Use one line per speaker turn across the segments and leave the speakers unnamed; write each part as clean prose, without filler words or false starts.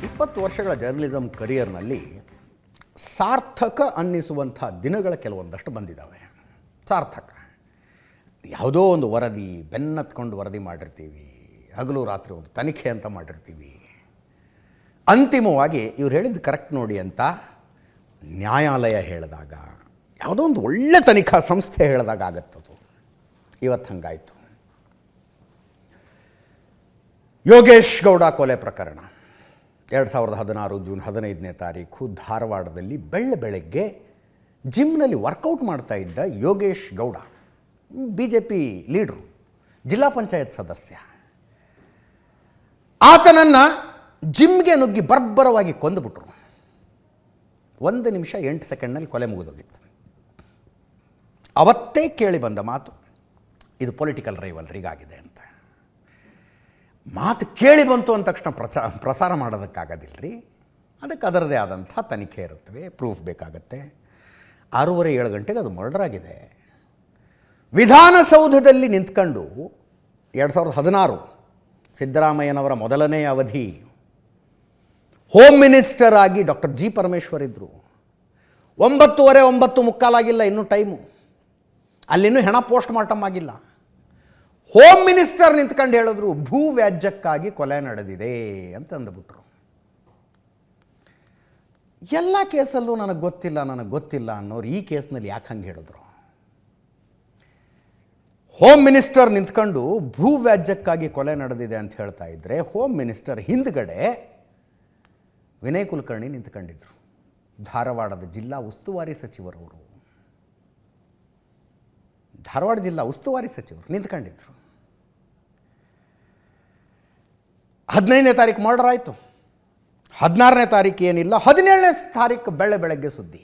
20 ವರ್ಷಗಳ ಜರ್ನಲಿಸಮ್ ಕರಿಯರ್ನಲ್ಲಿ ಸಾರ್ಥಕ ಅನ್ನಿಸುವಂಥ ದಿನಗಳ ಕೆಲವೊಂದಷ್ಟು ಬಂದಿದ್ದಾವೆ. ಸಾರ್ಥಕ ಯಾವುದೋ ಒಂದು ವರದಿ ಬೆನ್ನತ್ಕೊಂಡು ವರದಿ ಮಾಡಿರ್ತೀವಿ, ಹಗಲು ರಾತ್ರಿ ಒಂದು ತನಿಖೆ ಅಂತ ಮಾಡಿರ್ತೀವಿ. ಅಂತಿಮವಾಗಿ ಇವ್ರು ಹೇಳಿದ್ದು ಕರೆಕ್ಟ್ ನೋಡಿ ಅಂತ ನ್ಯಾಯಾಲಯ ಹೇಳಿದಾಗ, ಯಾವುದೋ ಒಂದು ಒಳ್ಳೆ ತನಿಖಾ ಸಂಸ್ಥೆ ಹೇಳಿದಾಗ ಆಗತ್ತದು. ಇವತ್ತು ಹಂಗಾಯಿತು. ಯೋಗೇಶ್ ಗೌಡ ಕೊಲೆ ಪ್ರಕರಣ 2016 ಜೂನ್ 15ನೇ ತಾರೀಕು ಧಾರವಾಡದಲ್ಲಿ ಬೆಳಗ್ಗೆ ಜಿಮ್ನಲ್ಲಿ ವರ್ಕೌಟ್ ಮಾಡ್ತಾ ಇದ್ದ ಯೋಗೇಶ್ ಗೌಡ, BJP ಲೀಡ್ರು, ಜಿಲ್ಲಾ ಪಂಚಾಯತ್ ಸದಸ್ಯ, ಆತನನ್ನು ಜಿಮ್ಗೆ ನುಗ್ಗಿ ಬರ್ಬರವಾಗಿ ಕೊಂದುಬಿಟ್ರು. 1 ನಿಮಿಷ 8 ಸೆಕೆಂಡ್ನಲ್ಲಿ ಕೊಲೆ ಮುಗಿದೋಗಿತ್ತು. ಅವತ್ತೇ ಕೇಳಿ ಬಂದ ಮಾತು, ಇದು ಪೊಲಿಟಿಕಲ್ ರೈವಲ್ರಿಗಾಗಿದೆ ಅಂತ. ಮಾತು ಕೇಳಿ ಬಂತು ಅಂದ ತಕ್ಷಣ ಪ್ರಸಾರ ಮಾಡೋದಕ್ಕಾಗೋದಿಲ್ಲ ರೀ. ಅದಕ್ಕೆ ಅದರದೇ ಆದಂಥ ತನಿಖೆ ಇರುತ್ತವೆ, ಪ್ರೂಫ್ ಬೇಕಾಗತ್ತೆ. 6:30-7 ಗಂಟೆಗೆ ಅದು ಮರ್ಡರ್ ಆಗಿದೆ. ವಿಧಾನಸೌಧದಲ್ಲಿ ನಿಂತ್ಕೊಂಡು 2016 ಸಿದ್ದರಾಮಯ್ಯನವರ ಮೊದಲನೇ ಅವಧಿ ಹೋಮ್ ಮಿನಿಸ್ಟರ್ ಆಗಿ ಡಾಕ್ಟರ್ G. ಪರಮೇಶ್ವರ್ ಇದ್ದರು. 9:15 9:45 ಆಗಿಲ್ಲ, ಇನ್ನೂ ಟೈಮು. ಅಲ್ಲಿನ್ನೂ ಹೆಣ ಪೋಸ್ಟ್ ಮಾರ್ಟಮ್ ಆಗಿಲ್ಲ. ಹೋಮ್ ಮಿನಿಸ್ಟರ್ ನಿಂತ್ಕೊಂಡು ಹೇಳಿದ್ರು ಭೂ ವ್ಯಾಜ್ಯಕ್ಕಾಗಿ ಕೊಲೆ ನಡೆದಿದೆ ಅಂತ ಅಂದ್ಬಿಟ್ರು. ಎಲ್ಲ ಕೇಸಲ್ಲೂ ನನಗೆ ಗೊತ್ತಿಲ್ಲ ಅನ್ನೋರು ಈ ಕೇಸ್ನಲ್ಲಿ ಯಾಕೆ ಹಂಗೆ ಹೇಳಿದ್ರು? ಹೋಮ್ ಮಿನಿಸ್ಟರ್ ನಿಂತ್ಕೊಂಡು ಭೂ ವ್ಯಾಜ್ಯಕ್ಕಾಗಿ ಕೊಲೆ ನಡೆದಿದೆ ಅಂತ ಹೇಳ್ತಾ ಇದ್ದರೆ, ಹೋಮ್ ಮಿನಿಸ್ಟರ್ ಹಿಂದ್ಗಡೆ ವಿನಯ್ ಕುಲಕರ್ಣಿ ನಿಂತ್ಕೊಂಡಿದ್ರು. ಧಾರವಾಡದ ಜಿಲ್ಲಾ ಉಸ್ತುವಾರಿ ಸಚಿವರವರು, ಧಾರವಾಡ ಜಿಲ್ಲಾ ಉಸ್ತುವಾರಿ ಸಚಿವರು ನಿಂತ್ಕೊಂಡಿದ್ರು. 15ನೇ ತಾರೀಕು ಮರ್ಡರ್ ಆಯಿತು. 16ನೇ ತಾರೀಕು ಏನಿಲ್ಲ, 17ನೇ ತಾರೀಕು ಬೆಳಗ್ಗೆ ಸುದ್ದಿ,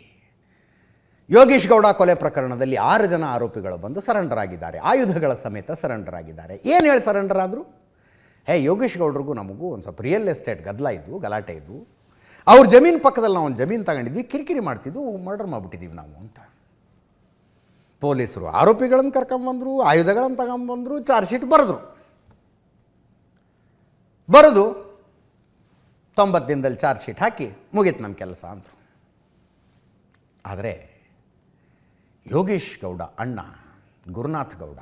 ಯೋಗೇಶ್ ಗೌಡ ಕೊಲೆ ಪ್ರಕರಣದಲ್ಲಿ 6 ಜನ ಆರೋಪಿಗಳು ಬಂದು ಸರೆಂಡರ್ ಆಗಿದ್ದಾರೆ, ಆಯುಧಗಳ ಸಮೇತ ಸರೆಂಡರ್ ಆಗಿದ್ದಾರೆ. ಏನು ಹೇಳಿ ಸರೆಂಡರ್ ಆದರು? ಯೋಗೇಶ್ ಗೌಡ್ರಿಗೂ ನಮಗೂ ಒಂದು ಸ್ವಲ್ಪ ರಿಯಲ್ ಎಸ್ಟೇಟ್ ಗಲಾಟೆ ಇದ್ವು. ಅವ್ರ ಜಮೀನು ಪಕ್ಕದಲ್ಲಿ ನಾವು ಒಂದು ಜಮೀನು ತಗೊಂಡಿದ್ವಿ, ಕಿರಿಕಿರಿ ಮಾಡ್ತಿದ್ವು, ಮರ್ಡರ್ ಮಾಡಿಬಿಟ್ಟಿದ್ದೀವಿ ನಾವು ಅಂತ. ಪೊಲೀಸರು ಆರೋಪಿಗಳನ್ನು ಕರ್ಕೊಂಬಂದರು, ಆಯುಧಗಳನ್ನು ತಗೊಂಬಂದರು, ಚಾರ್ಜ್ ಶೀಟ್ ಬರೆದು 90 ದಿನದಲ್ಲಿ ಚಾರ್ಜ್ ಶೀಟ್ ಹಾಕಿ ಮುಗೀತು ನಮ್ಮ ಕೆಲಸ ಅಂದರು. ಆದರೆ ಯೋಗೇಶ್ ಗೌಡ ಅಣ್ಣ ಗುರುನಾಥ್ ಗೌಡ,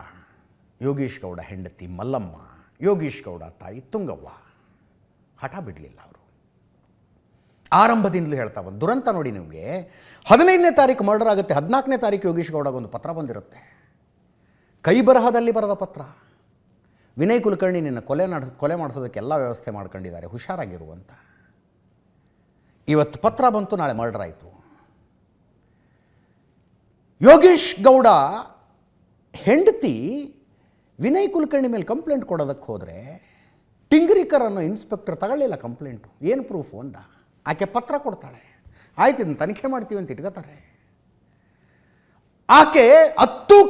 ಯೋಗೇಶ್ ಗೌಡ ಹೆಂಡತಿ ಮಲ್ಲಮ್ಮ, ಯೋಗೇಶ್ ಗೌಡ ತಾಯಿ ತುಂಗವ್ವ ಹಠ ಬಿಡಲಿಲ್ಲ. ಅವರು ಆರಂಭದಿಂದಲೂ ಹೇಳ್ತಾ ಬಂದು ದುರಂತ ನೋಡಿ ನಿಮಗೆ. 15ನೇ ತಾರೀಕು ಮರ್ಡರ್ ಆಗುತ್ತೆ, 14ನೇ ತಾರೀಕು ಯೋಗೇಶ್ ಗೌಡಗೊಂದು ಪತ್ರ ಬಂದಿರುತ್ತೆ, ಕೈ ಬರಹದಲ್ಲಿ ಬರೆದ ಪತ್ರ. ವಿನಯ್ ಕುಲಕರ್ಣಿ ನಿನ್ನ ಕೊಲೆ ಮಾಡಿಸೋದಕ್ಕೆ ಎಲ್ಲ ವ್ಯವಸ್ಥೆ ಮಾಡ್ಕೊಂಡಿದ್ದಾರೆ, ಹುಷಾರಾಗಿರುವಂತ. ಇವತ್ತು ಪತ್ರ ಬಂತು, ನಾಳೆ ಮರ್ಡರ್ ಆಯಿತು. ಯೋಗೇಶ್ ಗೌಡ ಹೆಂಡತಿ ವಿನಯ್ ಕುಲಕರ್ಣಿ ಮೇಲೆ ಕಂಪ್ಲೇಂಟ್ ಕೊಡೋದಕ್ಕೆ ಹೋದರೆ ಟಿಂಗ್ರಿಕರ್ ಅನ್ನೋ ಇನ್ಸ್ಪೆಕ್ಟರ್ ತಗೊಳ್ಳಿಲ್ಲ ಕಂಪ್ಲೇಂಟು. ಏನು ಪ್ರೂಫು ಅಂದ. ಆಕೆ ಪತ್ರ ಕೊಡ್ತಾಳೆ, ಆಯ್ತು ಇದನ್ನು ತನಿಖೆ ಮಾಡ್ತೀವಿ ಅಂತ ಇಟ್ಕೋತಾರೆ. ಆಕೆ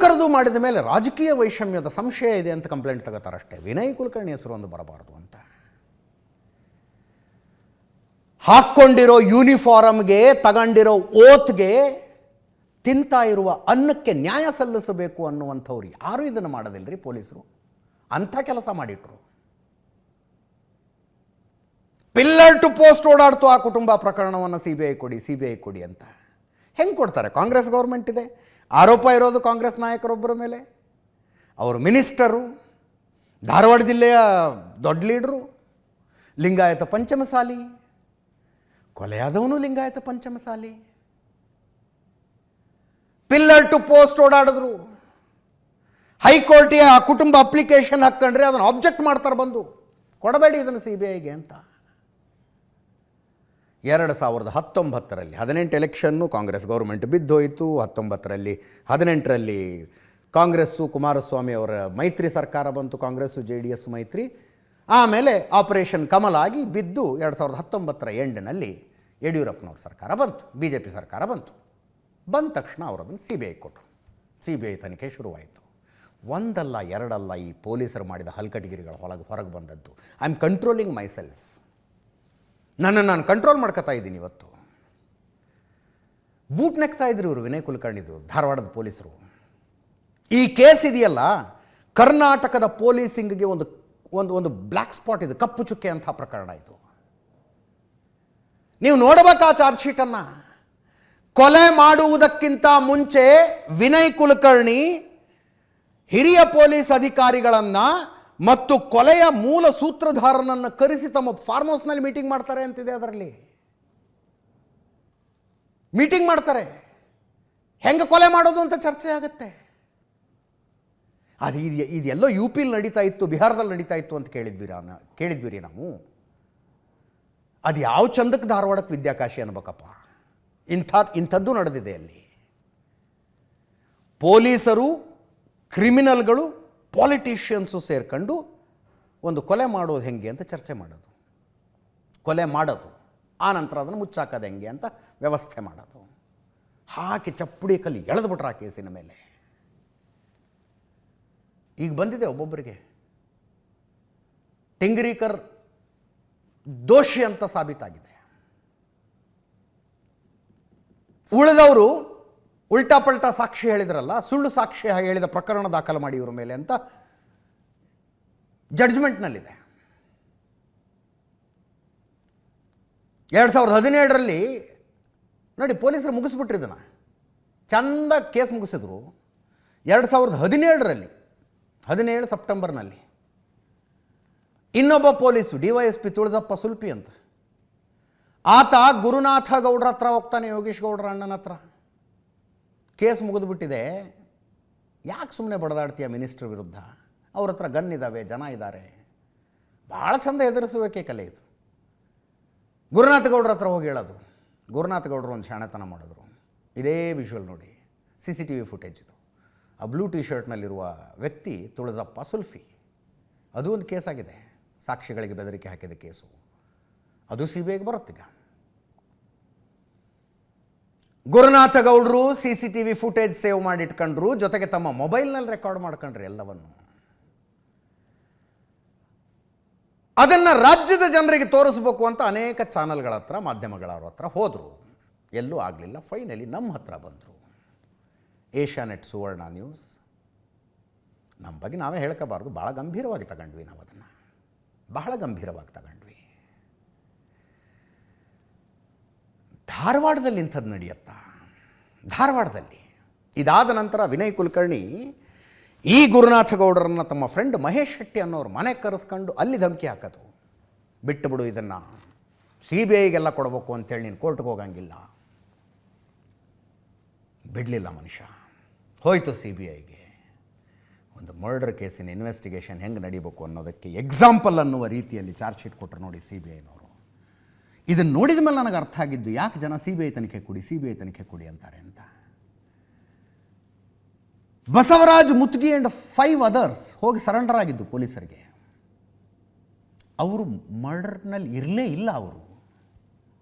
ಕರೆದು ಮಾಡಿದ ಮೇಲೆ ರಾಜಕೀಯ ವೈಷಮ್ಯದ ಸಂಶಯ ಇದೆ ಅಂತ ಕಂಪ್ಲೇಂಟ್ ತಗೋತಾರಷ್ಟೇ, ವಿನಯ್ ಕುಲಕರ್ಣಿ ಹೆಸರು ಒಂದು ಬರಬಾರ್ದು ಅಂತ. ಹಾಕ್ಕೊಂಡಿರೋ ಯೂನಿಫಾರ್ಮ್ಗೆ, ತಗೊಂಡಿರೋ ಓತ್ಗೆ, ತಿಂತಾ ಇರುವ ಅನ್ನಕ್ಕೆ ನ್ಯಾಯ ಸಲ್ಲಿಸಬೇಕು ಅನ್ನುವಂಥವ್ರು ಯಾರೂ ಇದನ್ನು ಮಾಡೋದಿಲ್ಲ ರೀ ಪೊಲೀಸರು. ಅಂಥ ಕೆಲಸ ಮಾಡಿಟ್ರು. ಪಿಲ್ಲರ್ ಟು ಪೋಸ್ಟ್ ಓಡಾಡ್ತು ಆ ಕುಟುಂಬ ಪ್ರಕರಣವನ್ನು CBI ಕೊಡಿ ಅಂತ. ಹೆಂಗೆ ಕೊಡ್ತಾರೆ? ಕಾಂಗ್ರೆಸ್ ಗೌರ್ಮೆಂಟ್ ಇದೆ, ಆರೋಪ ಇರೋದು ಕಾಂಗ್ರೆಸ್ ನಾಯಕರೊಬ್ಬರ ಮೇಲೆ. ಅವರು ಮಿನಿಸ್ಟರು, ಧಾರವಾಡ ಜಿಲ್ಲೆಯ ದೊಡ್ಡ ಲೀಡ್ರು, ಲಿಂಗಾಯತ ಪಂಚಮಸಾಲಿ, ಕೊಲೆಯಾದವನು Lingayat Panchamasali. Pillar to post ಓಡಾಡಿದ್ರು. ಹೈಕೋರ್ಟಿಗೆ ಆ ಕುಟುಂಬ ಅಪ್ಲಿಕೇಶನ್ ಹಾಕ್ಕೊಂಡ್ರೆ ಅದನ್ನು ಆಬ್ಜೆಕ್ಟ್ ಮಾಡ್ತಾರೆ, ಬಂದು ಕೊಡಬೇಡಿ ಇದನ್ನು CBIಗೆ ಅಂತ. 2019ರಲ್ಲಿ 18 ಎಲೆಕ್ಷನ್ನು ಕಾಂಗ್ರೆಸ್ ಗೌರ್ಮೆಂಟ್ ಬಿದ್ದೋಯಿತು. 18ರಲ್ಲಿ ಕಾಂಗ್ರೆಸ್ಸು ಕುಮಾರಸ್ವಾಮಿ ಅವರ ಮೈತ್ರಿ ಸರ್ಕಾರ ಬಂತು, ಕಾಂಗ್ರೆಸ್ಸು JDS ಮೈತ್ರಿ. ಆಮೇಲೆ ಆಪರೇಷನ್ ಕಮಲ ಆಗಿ ಬಿದ್ದು 2019ರ ಎಂಡ್ನಲ್ಲಿ ಯಡಿಯೂರಪ್ಪನವ್ರ ಸರ್ಕಾರ ಬಂತು, BJP ಸರ್ಕಾರ ಬಂತು. ಬಂದ ತಕ್ಷಣ ಅವರದನ್ನು CBI ಕೊಟ್ಟರು. CBI ತನಿಖೆ ಶುರುವಾಯಿತು. ಒಂದಲ್ಲ ಎರಡಲ್ಲ ಈ ಪೊಲೀಸರು ಮಾಡಿದ ಹಲ್ಕಟಗಿರಿಗಳು ಹೊರಗೆ ಬಂದದ್ದು. I am controlling my self. ನನ್ನನ್ನು ನಾನು ಕಂಟ್ರೋಲ್ ಮಾಡ್ಕೊತಾ ಇದ್ದೀನಿ. ಇವತ್ತು ಬೂಟ್ ನೆಕ್ತಾ ಇದ್ರು ಇವರು ವಿನಯ್ ಕುಲಕರ್ಣಿದು ಧಾರವಾಡದ ಪೊಲೀಸರು. ಈ ಕೇಸ್ ಇದೆಯಲ್ಲ, ಕರ್ನಾಟಕದ ಪೊಲೀಸಿಂಗ್ಗೆ ಒಂದು ಬ್ಲ್ಯಾಕ್ ಸ್ಪಾಟ್ ಇದು, ಕಪ್ಪು ಚುಕ್ಕೆ ಅಂಥ ಪ್ರಕರಣ ಇದು. ನೀವು ನೋಡಬೇಕಾ ಚಾರ್ಜ್ ಶೀಟನ್ನು. ಕೊಲೆ ಮಾಡುವುದಕ್ಕಿಂತ ಮುಂಚೆ ವಿನಯ್ ಕುಲಕರ್ಣಿ ಹಿರಿಯ ಪೊಲೀಸ್ ಅಧಿಕಾರಿಗಳನ್ನು ಮತ್ತು ಕೊಲೆಯ ಮೂಲ ಸೂತ್ರಧಾರನನ್ನು ಕರೆಸಿ ತಮ್ಮ ಫಾರ್ಮ್ ಹೌಸ್ನಲ್ಲಿ ಮೀಟಿಂಗ್ ಮಾಡ್ತಾರೆ ಅಂತಿದೆ. ಅದರಲ್ಲಿ ಮೀಟಿಂಗ್ ಮಾಡ್ತಾರೆ, ಹೆಂಗೆ ಕೊಲೆ ಮಾಡೋದು ಅಂತ ಚರ್ಚೆ ಆಗುತ್ತೆ. ಅದು ಇದೆಲ್ಲೋ ಯು ಪಿಲಿ ನಡೀತಾ ಇತ್ತು, ಬಿಹಾರದಲ್ಲಿ ನಡೀತಾ ಇತ್ತು ಅಂತ ಕೇಳಿದ್ವಿ ನಾವು. ಅದು ಯಾವ ಚಂದಕ್ಕೆ ಧಾರವಾಡಕ್ಕೆ ವಿದ್ಯಾಕಾಶಿ ಅನ್ಬೇಕಪ್ಪ. ಇಂಥದ್ದು ನಡೆದಿದೆ ಅಲ್ಲಿ. ಪೊಲೀಸರು, ಕ್ರಿಮಿನಲ್ಗಳು, ಪಾಲಿಟಿಷಿಯನ್ಸು ಸೇರ್ಕೊಂಡು ಒಂದು ಕೊಲೆ ಮಾಡೋದು ಹೆಂಗೆ ಅಂತ ಚರ್ಚೆ ಮಾಡೋದು, ಕೊಲೆ ಮಾಡೋದು, ಆ ನಂತರ ಅದನ್ನು ಮುಚ್ಚಾಕೋದು ಹೆಂಗೆ ಅಂತ ವ್ಯವಸ್ಥೆ ಮಾಡೋದು. ಹಾಕಿ ಚಪ್ಪಡಿ ಕಲ್ಲಿ ಎಳೆದ್ಬಿಟ್ರೆ ಆ ಕೇಸಿನ ಮೇಲೆ. ಈಗ ಬಂದಿದೆ ಒಬ್ಬೊಬ್ಬರಿಗೆ ಟಿಂಗ್ರೀಕರ್ ದೋಷಿ ಅಂತ ಸಾಬೀತಾಗಿದೆ. ಉಳಿದವರು ಉಲ್ಟಾ ಪಲ್ಟಾ ಸಾಕ್ಷಿ ಹೇಳಿದ್ರಲ್ಲ, ಸುಳ್ಳು ಸಾಕ್ಷಿ ಹೇಳಿದ ಪ್ರಕರಣ ದಾಖಲು ಮಾಡಿ ಇವ್ರ ಮೇಲೆ ಅಂತ ಜಡ್ಜ್ಮೆಂಟ್ನಲ್ಲಿದೆ. 2017ರಲ್ಲಿ ನೋಡಿ, ಪೊಲೀಸರು ಮುಗಿಸ್ಬಿಟ್ರು ಇದನ್ನು, ಚಂದ ಕೇಸ್ ಮುಗಿಸಿದ್ರು. 2017ರಲ್ಲಿ 17 ಸೆಪ್ಟೆಂಬರ್ನಲ್ಲಿ ಇನ್ನೊಬ್ಬ ಪೊಲೀಸು DYSP ತುಳಜಪ್ಪ ಸುಲ್ಪಿ ಅಂತ, ಆತ ಗುರುನಾಥ ಗೌಡ್ರ ಹತ್ರ ಹೋಗ್ತಾನೆ, ಯೋಗೇಶ್ ಗೌಡ್ರ ಅಣ್ಣನ ಹತ್ರ. ಕೇಸ್ ಮುಗಿದುಬಿಟ್ಟಿದೆ, ಯಾಕೆ ಸುಮ್ಮನೆ ಬಡದಾಡ್ತೀಯ ಮಿನಿಸ್ಟ್ರ್ ವಿರುದ್ಧ, ಅವ್ರ ಹತ್ರ ಗನ್ ಇದ್ದಾವೆ, ಜನ ಇದ್ದಾರೆ, ಭಾಳ ಚಂದ ಎದುರಿಸುವಿಕೆ ಕಲೆ ಇದು. ಗುರುನಾಥ ಗೌಡ್ರ ಹತ್ರ ಹೋಗಿ ಹೇಳೋದು. ಗುರುನಾಥ ಗೌಡರು ಒಂದು ಶಾಣೆತನ ಮಾಡಿದ್ರು. ಇದೇ ವಿಷುವಲ್ ನೋಡಿ, CCTV ಫುಟೇಜ್ ಇದು. ಆ ಬ್ಲೂ ಟಿ ಶರ್ಟ್ನಲ್ಲಿರುವ ವ್ಯಕ್ತಿ ತುಳಜಪ್ಪ ಸುಲ್ಫಿ. ಅದು ಒಂದು ಕೇಸ್ ಆಗಿದೆ, ಸಾಕ್ಷಿಗಳಿಗೆ ಬೆದರಿಕೆ ಹಾಕಿದ ಕೇಸು. ಅದು CBIಗೆ ಬರುತ್ತೀಗ. ಗುರುನಾಥ ಗೌಡರು CCTV ಫುಟೇಜ್ ಸೇವ್ ಮಾಡಿಟ್ಕೊಂಡ್ರು, ಜೊತೆಗೆ ತಮ್ಮ ಮೊಬೈಲ್ನಲ್ಲಿ ರೆಕಾರ್ಡ್ ಮಾಡ್ಕೊಂಡ್ರಿ ಎಲ್ಲವನ್ನು. ಅದನ್ನು ರಾಜ್ಯದ ಜನರಿಗೆ ತೋರಿಸ್ಬೇಕು ಅಂತ ಅನೇಕ ಚಾನಲ್ಗಳ ಹತ್ರ, ಮಾಧ್ಯಮಗಳವ್ರ ಹತ್ರ ಹೋದರು. ಎಲ್ಲೂ ಆಗಲಿಲ್ಲ. ಫೈನಲಿ ನಮ್ಮ ಹತ್ರ ಬಂದರು. ಏಷ್ಯಾನೆಟ್, ಸುವರ್ಣ ನ್ಯೂಸ್. ನಮ್ಮ ಬಗ್ಗೆ ನಾವೇ ಹೇಳ್ಕೋಬಾರ್ದು, ಭಾಳ ಗಂಭೀರವಾಗಿ ತಗೊಂಡ್ವಿ ನಾವು ಅದನ್ನು, ಬಹಳ ಗಂಭೀರವಾಗಿ ತಗೊಂಡ್ವಿ. ಧಾರವಾಡದಲ್ಲಿ ಇಂಥದ್ದು ನಡೆಯುತ್ತಾ? ಧಾರವಾಡದಲ್ಲಿ ಇದಾದ ನಂತರ ವಿನಯ್ ಕುಲಕರ್ಣಿ ಈ ಗುರುನಾಥ ಗೌಡರನ್ನು ತಮ್ಮ ಫ್ರೆಂಡ್ ಮಹೇಶ್ ಶೆಟ್ಟಿ ಅನ್ನೋರು ಮನೆಗೆ ಕರೆಸ್ಕೊಂಡು ಅಲ್ಲಿ ಧಮಕಿ ಹಾಕೋದು. ಬಿಟ್ಟು ಬಿಡು ಇದನ್ನು, CBIಗೆಲ್ಲ ಕೊಡಬೇಕು ಅಂತೇಳಿ ನೀನು ಕೋರ್ಟ್ಗೆ ಹೋಗಂಗಿಲ್ಲ. ಬಿಡಲಿಲ್ಲ ಮನುಷ್ಯ, ಹೋಯಿತು CBIಗೆ. ಒಂದು ಮರ್ಡರ್ ಕೇಸಿನ ಇನ್ವೆಸ್ಟಿಗೇಷನ್ ಹೆಂಗೆ ನಡೀಬೇಕು ಅನ್ನೋದಕ್ಕೆ ಎಕ್ಸಾಂಪಲ್ ಅನ್ನುವ ರೀತಿಯಲ್ಲಿ ಚಾರ್ಜ್ ಶೀಟ್ ಕೊಟ್ಟರು ನೋಡಿ CBIನವರು. ಇದನ್ನು ನೋಡಿದ ಮೇಲೆ ನನಗೆ ಅರ್ಥ ಆಗಿದ್ದು, ಯಾಕೆ ಜನ CBI ತನಿಖೆ ಕೊಡಿ, CBI ತನಿಖೆ ಕೊಡಿ ಅಂತಾರೆ ಅಂತ. ಬಸವರಾಜ್ ಮುತ್ಗಿ ಆ್ಯಂಡ್ 5 ಅದರ್ಸ್ ಹೋಗಿ ಸರೆಂಡರ್ ಆಗಿದ್ದು ಪೊಲೀಸರಿಗೆ. ಅವರು ಮರ್ಡರ್ನಲ್ಲಿ ಇರಲೇ ಇಲ್ಲ. ಅವರು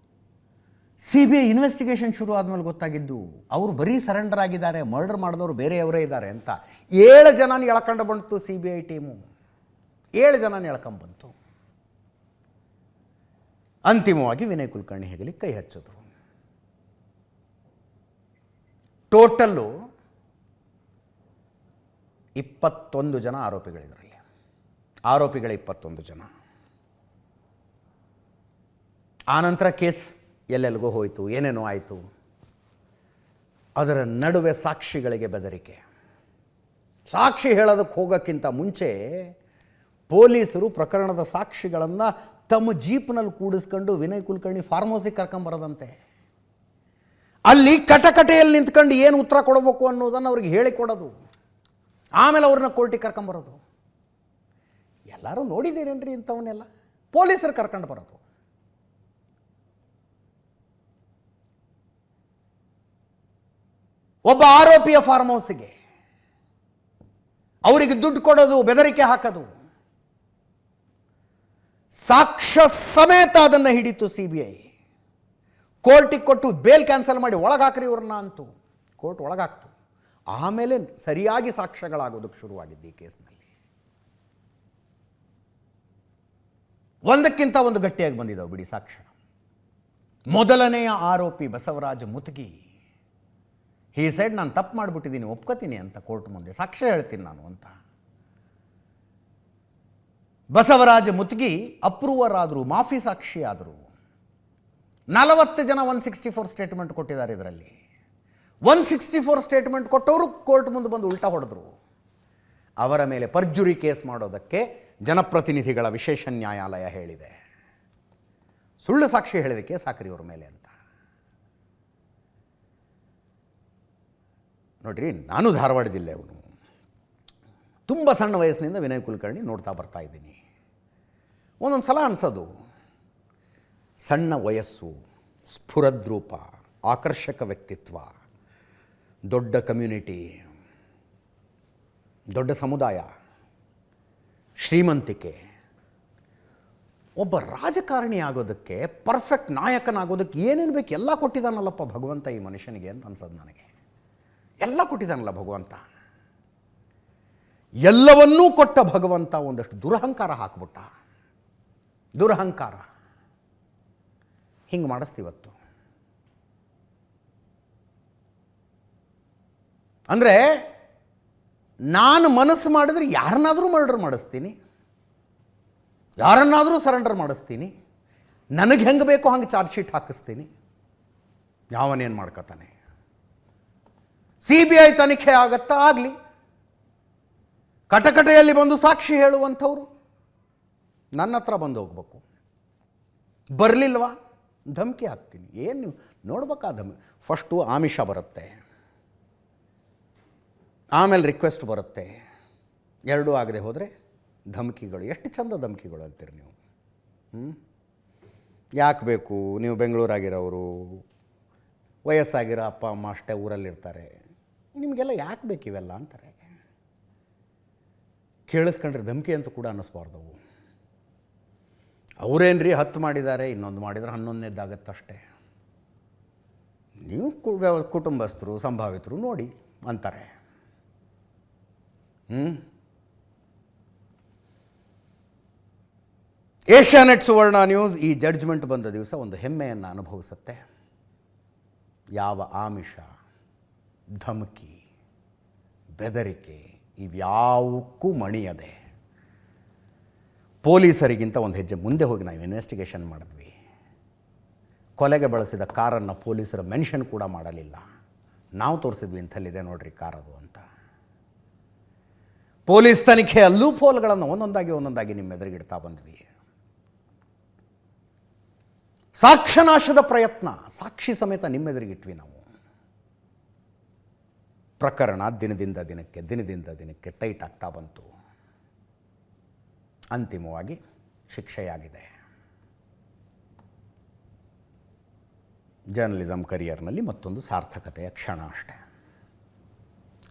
CBI ಇನ್ವೆಸ್ಟಿಗೇಷನ್ ಶುರು ಆದಮೇಲೆ ಗೊತ್ತಾಗಿದ್ದು ಅವರು ಬರೀ ಸರೆಂಡರ್ ಆಗಿದ್ದಾರೆ, ಮರ್ಡರ್ ಮಾಡಿದವರು ಬೇರೆಯವರೇ ಇದ್ದಾರೆ ಅಂತ. 7 ಜನನ ಎಳ್ಕೊಂಡು ಬಂತು CBI ಟೀಮು, 7 ಜನನ ಎಳ್ಕೊಂಡ್ಬಂತು. ಅಂತಿಮವಾಗಿ ವಿನಯ್ ಕುಲಕರ್ಣಿ ಹೆಗಲಿ ಕೈ ಹಚ್ಚಿದ್ರು. ಟೋಟಲ್ಲು 21 ಜನ ಆರೋಪಿಗಳಿದ್ರಲ್ಲಿ. ಆರೋಪಿಗಳ 21 ಜನ. ಆನಂತರ ಕೇಸ್ ಎಲ್ಲೆಲ್ಲಿಗೋ ಹೋಯಿತು, ಏನೇನೋ ಆಯಿತು. ಅದರ ನಡುವೆ ಸಾಕ್ಷಿಗಳಿಗೆ ಬೆದರಿಕೆ. ಸಾಕ್ಷಿ ಹೇಳೋದಕ್ಕೆ ಹೋಗೋಕ್ಕಿಂತ ಮುಂಚೆ ಪೊಲೀಸರು ಪ್ರಕರಣದ ಸಾಕ್ಷಿಗಳನ್ನು ತಮ್ಮ ಜೀಪ್ನಲ್ಲಿ ಕೂಡಿಸ್ಕೊಂಡು ವಿನಯ್ ಕುಲಕರ್ಣಿ ಫಾರ್ಮ್ ಹೌಸಿಗೆ ಕರ್ಕೊಂಬರೋದಂತೆ. ಅಲ್ಲಿ ಕಟಕಟೆಯಲ್ಲಿ ನಿಂತ್ಕೊಂಡು ಏನು ಉತ್ತರ ಕೊಡಬೇಕು ಅನ್ನೋದನ್ನು ಅವ್ರಿಗೆ ಹೇಳಿಕೊಡೋದು, ಆಮೇಲೆ ಅವ್ರನ್ನ ಕೋರ್ಟಿಗೆ ಕರ್ಕೊಂಬರೋದು. ಎಲ್ಲರೂ ನೋಡಿದ್ದೀರೇನ್ರಿ ಇಂಥವನ್ನೆಲ್ಲ? ಪೊಲೀಸರು ಕರ್ಕೊಂಡು ಬರೋದು. ಒಬ್ಬ ಆರೋಪಿಯ ಫಾರ್ಮ್ ಹೌಸಿಗೆ ಅವರಿಗೆ ದುಡ್ಡು ಕೊಡೋದು, ಬೆದರಿಕೆ ಹಾಕೋದು. ಸಾಕ್ಷ್ಯ ಸಮೇತ ಅದನ್ನು ಹಿಡಿತು CBI. ಕೋರ್ಟಿಗೆ ಕೊಟ್ಟು ಬೇಲ್ ಕ್ಯಾನ್ಸಲ್ ಮಾಡಿ ಒಳಗಾಕ್ರಿ ಇವ್ರನ್ನ ಅಂತು. ಕೋರ್ಟ್ ಒಳಗಾಕ್ತು. ಆಮೇಲೆ ಸರಿಯಾಗಿ ಸಾಕ್ಷ್ಯಗಳಾಗೋದಕ್ಕೆ ಶುರುವಾಗಿದ್ದು ಈ ಕೇಸ್ನಲ್ಲಿ. ಒಂದಕ್ಕಿಂತ ಒಂದು ಗಟ್ಟಿಯಾಗಿ ಬಂದಿದ್ದಾವೆ ಬಿಡಿ ಸಾಕ್ಷ್ಯ. ಮೊದಲನೆಯ ಆರೋಪಿ ಬಸವರಾಜ ಮುತ್ಗಿ. ಈ ಸೈಡ್ ನಾನು ತಪ್ಪು ಮಾಡಿಬಿಟ್ಟಿದ್ದೀನಿ, ಒಪ್ಕೋತೀನಿ ಅಂತ ಕೋರ್ಟ್ ಮುಂದೆ ಸಾಕ್ಷ್ಯ ಹೇಳ್ತೀನಿ ನಾನು ಅಂತ. ಬಸವರಾಜ ಮುತ್ಗಿ ಅಪ್ರೂವರ್ ಆದರು, ಮಾಫಿ ಸಾಕ್ಷಿ ಆದರು. 40 ಜನ 164 ಸ್ಟೇಟ್ಮೆಂಟ್ ಕೊಟ್ಟಿದ್ದಾರೆ. ಇದರಲ್ಲಿ 164 ಸ್ಟೇಟ್ಮೆಂಟ್ ಕೊಟ್ಟವರು ಕೋರ್ಟ್ ಮುಂದೆ ಬಂದು ಉಲ್ಟಾ ಹೊಡೆದ್ರು. ಅವರ ಮೇಲೆ ಪರ್ಜುರಿ ಕೇಸ್ ಮಾಡೋದಕ್ಕೆ ಜನಪ್ರತಿನಿಧಿಗಳ ವಿಶೇಷ ನ್ಯಾಯಾಲಯ ಹೇಳಿದೆ. ಸುಳ್ಳು ಸಾಕ್ಷಿ ಹೇಳಿದಕ್ಕೆ ಸಾಕ್ರಿ ಅವ್ರ ಮೇಲೆ ಅಂತ. ನೋಡ್ರಿ, ನಾನು ಧಾರವಾಡ ಜಿಲ್ಲೆಯವನು. ತುಂಬ ಸಣ್ಣ ವಯಸ್ಸಿನಿಂದ ವಿನಯ್ ಕುಲಕರ್ಣಿ ನೋಡ್ತಾ ಬರ್ತಾ ಇದ್ದೀನಿ. ಒಂದೊಂದು ಸಲ ಅನಿಸೋದು, ಸಣ್ಣ ವಯಸ್ಸು, ಸ್ಫುರದ್ರೂಪ, ಆಕರ್ಷಕ ವ್ಯಕ್ತಿತ್ವ, ದೊಡ್ಡ ಕಮ್ಯುನಿಟಿ, ದೊಡ್ಡ ಸಮುದಾಯ, ಶ್ರೀಮಂತಿಕೆ, ಒಬ್ಬ ರಾಜಕಾರಣಿ ಆಗೋದಕ್ಕೆ, ಪರ್ಫೆಕ್ಟ್ ನಾಯಕನಾಗೋದಕ್ಕೆ ಏನೇನು ಬೇಕು ಎಲ್ಲ ಕೊಟ್ಟಿದ್ದಾನಲ್ಲಪ್ಪ ಭಗವಂತ ಈ ಮನುಷ್ಯನಿಗೆ ಅಂತ ಅನ್ಸೋದು ನನಗೆ. ಎಲ್ಲ ಕೊಟ್ಟಿದ್ದಾನಲ್ಲ ಭಗವಂತ. ಎಲ್ಲವನ್ನೂ ಕೊಟ್ಟ ಭಗವಂತ ಒಂದಷ್ಟು ದುರಹಂಕಾರ ಹಾಕ್ಬಿಟ್ಟ. ದುರಹಂಕಾರ ಹಿಂಗೆ ಮಾಡಿಸ್ತೀವತ್ತು. ಅಂದರೆ ನಾನು ಮನಸ್ಸು ಮಾಡಿದ್ರೆ ಯಾರನ್ನಾದರೂ ಮರ್ಡರ್ ಮಾಡಿಸ್ತೀನಿ, ಯಾರನ್ನಾದರೂ ಸರೆಂಡರ್ ಮಾಡಿಸ್ತೀನಿ, ನನಗೆ ಹೆಂಗೆ ಬೇಕೋ ಹಂಗೆ ಚಾರ್ಜ್ ಶೀಟ್ ಹಾಕಿಸ್ತೀನಿ. ಯಾವನೇನು ಮಾಡ್ಕೊತಾನೆ? CBI ತನಿಖೆ ಆಗತ್ತಾ? ಆಗಲಿ. ಕಟಕಟೆಯಲ್ಲಿ ಬಂದು ಸಾಕ್ಷಿ ಹೇಳುವಂಥವ್ರು ನನ್ನ ಹತ್ರ ಬಂದು ಹೋಗ್ಬೇಕು. ಬರಲಿಲ್ವಾ ಧಮಕಿ ಹಾಕ್ತೀನಿ. ಏನು ನೀವು ನೋಡ್ಬೇಕಾ? ಫಸ್ಟು ಆಮಿಷ ಬರುತ್ತೆ, ಆಮೇಲೆ ರಿಕ್ವೆಸ್ಟ್ ಬರುತ್ತೆ. ಎರಡೂ ಆಗದೆ ಹೋದರೆ ಧಮಕಿಗಳು. ಎಷ್ಟು ಚಂದ ಧಮಕಿಗಳು ಅಂತೀರಿ ನೀವು. ಯಾಕೆ ಬೇಕು? ನೀವು ಬೆಂಗಳೂರಾಗಿರೋರು, ವಯಸ್ಸಾಗಿರೋ ಅಪ್ಪ ಅಮ್ಮ ಅಷ್ಟೇ ಊರಲ್ಲಿರ್ತಾರೆ, ನಿಮಗೆಲ್ಲ ಯಾಕೆ ಬೇಕು ಇವೆಲ್ಲ ಅಂತಾರೆ. ಕೇಳಿಸ್ಕೊಂಡ್ರೆ ಧಮಕಿ ಅಂತ ಕೂಡ ಅನ್ನಿಸ್ಬಾರ್ದವು. ಅವರೇನ್ರಿ 10 ಮಾಡಿದ್ದಾರೆ, ಇನ್ನೊಂದು ಮಾಡಿದರೆ 11ನೇದಾಗತ್ತಷ್ಟೇ. ನೀವು ಕುಟುಂಬಸ್ಥರು, ಸಂಭಾವಿತರು ನೋಡಿ ಅಂತಾರೆ. ಏಷ್ಯಾನೆಟ್ ಸುವರ್ಣ ನ್ಯೂಸ್ ಈ ಜಡ್ಜ್ಮೆಂಟ್ ಬಂದ ದಿವಸ ಒಂದು ಹೆಮ್ಮೆಯನ್ನು ಅನುಭವಿಸುತ್ತೆ. ಯಾವ ಆಮಿಷ, ಧಮಕಿ, ಬೆದರಿಕೆ ಇವ್ಯಾವಕ್ಕೂ ಮಣಿಯದೆ ಪೊಲೀಸರಿಗಿಂತ ಒಂದು ಹೆಜ್ಜೆ ಮುಂದೆ ಹೋಗಿ ನಾವು ಇನ್ವೆಸ್ಟಿಗೇಷನ್ ಮಾಡಿದ್ವಿ. ಕೊಲೆಗೆ ಬಳಸಿದ ಕಾರನ್ನು ಪೊಲೀಸರು ಮೆನ್ಷನ್ ಕೂಡ ಮಾಡಲಿಲ್ಲ. ನಾವು ತೋರಿಸಿದ್ವಿ ಇಂಥಲ್ಲಿದೆ ನೋಡ್ರಿ ಕಾರದು ಅಂತ. ಪೊಲೀಸ್ ತನಿಖೆಯ ಲೂಪೋಲ್ಗಳನ್ನು ಒಂದೊಂದಾಗಿ ನಿಮ್ಮ ಎದುರಿಗಿಡ್ತಾ ಬಂದ್ವಿ. ಸಾಕ್ಷ್ಯನಾಶದ ಪ್ರಯತ್ನ, ಸಾಕ್ಷಿ ಸಮೇತ ನಿಮ್ಮೆದುರಿಗಿಟ್ವಿ ನಾವು. ಪ್ರಕರಣ ದಿನದಿಂದ ದಿನಕ್ಕೆ ಟೈಟ್ ಆಗ್ತಾ ಬಂತು. ಅಂತಿಮವಾಗಿ ಶಿಕ್ಷೆಯಾಗಿದೆ. ಜರ್ನಲಿಸಮ್ ಕರಿಯರ್ನಲ್ಲಿ ಮತ್ತೊಂದು ಸಾರ್ಥಕತೆಯ ಕ್ಷಣ ಅಷ್ಟೆ.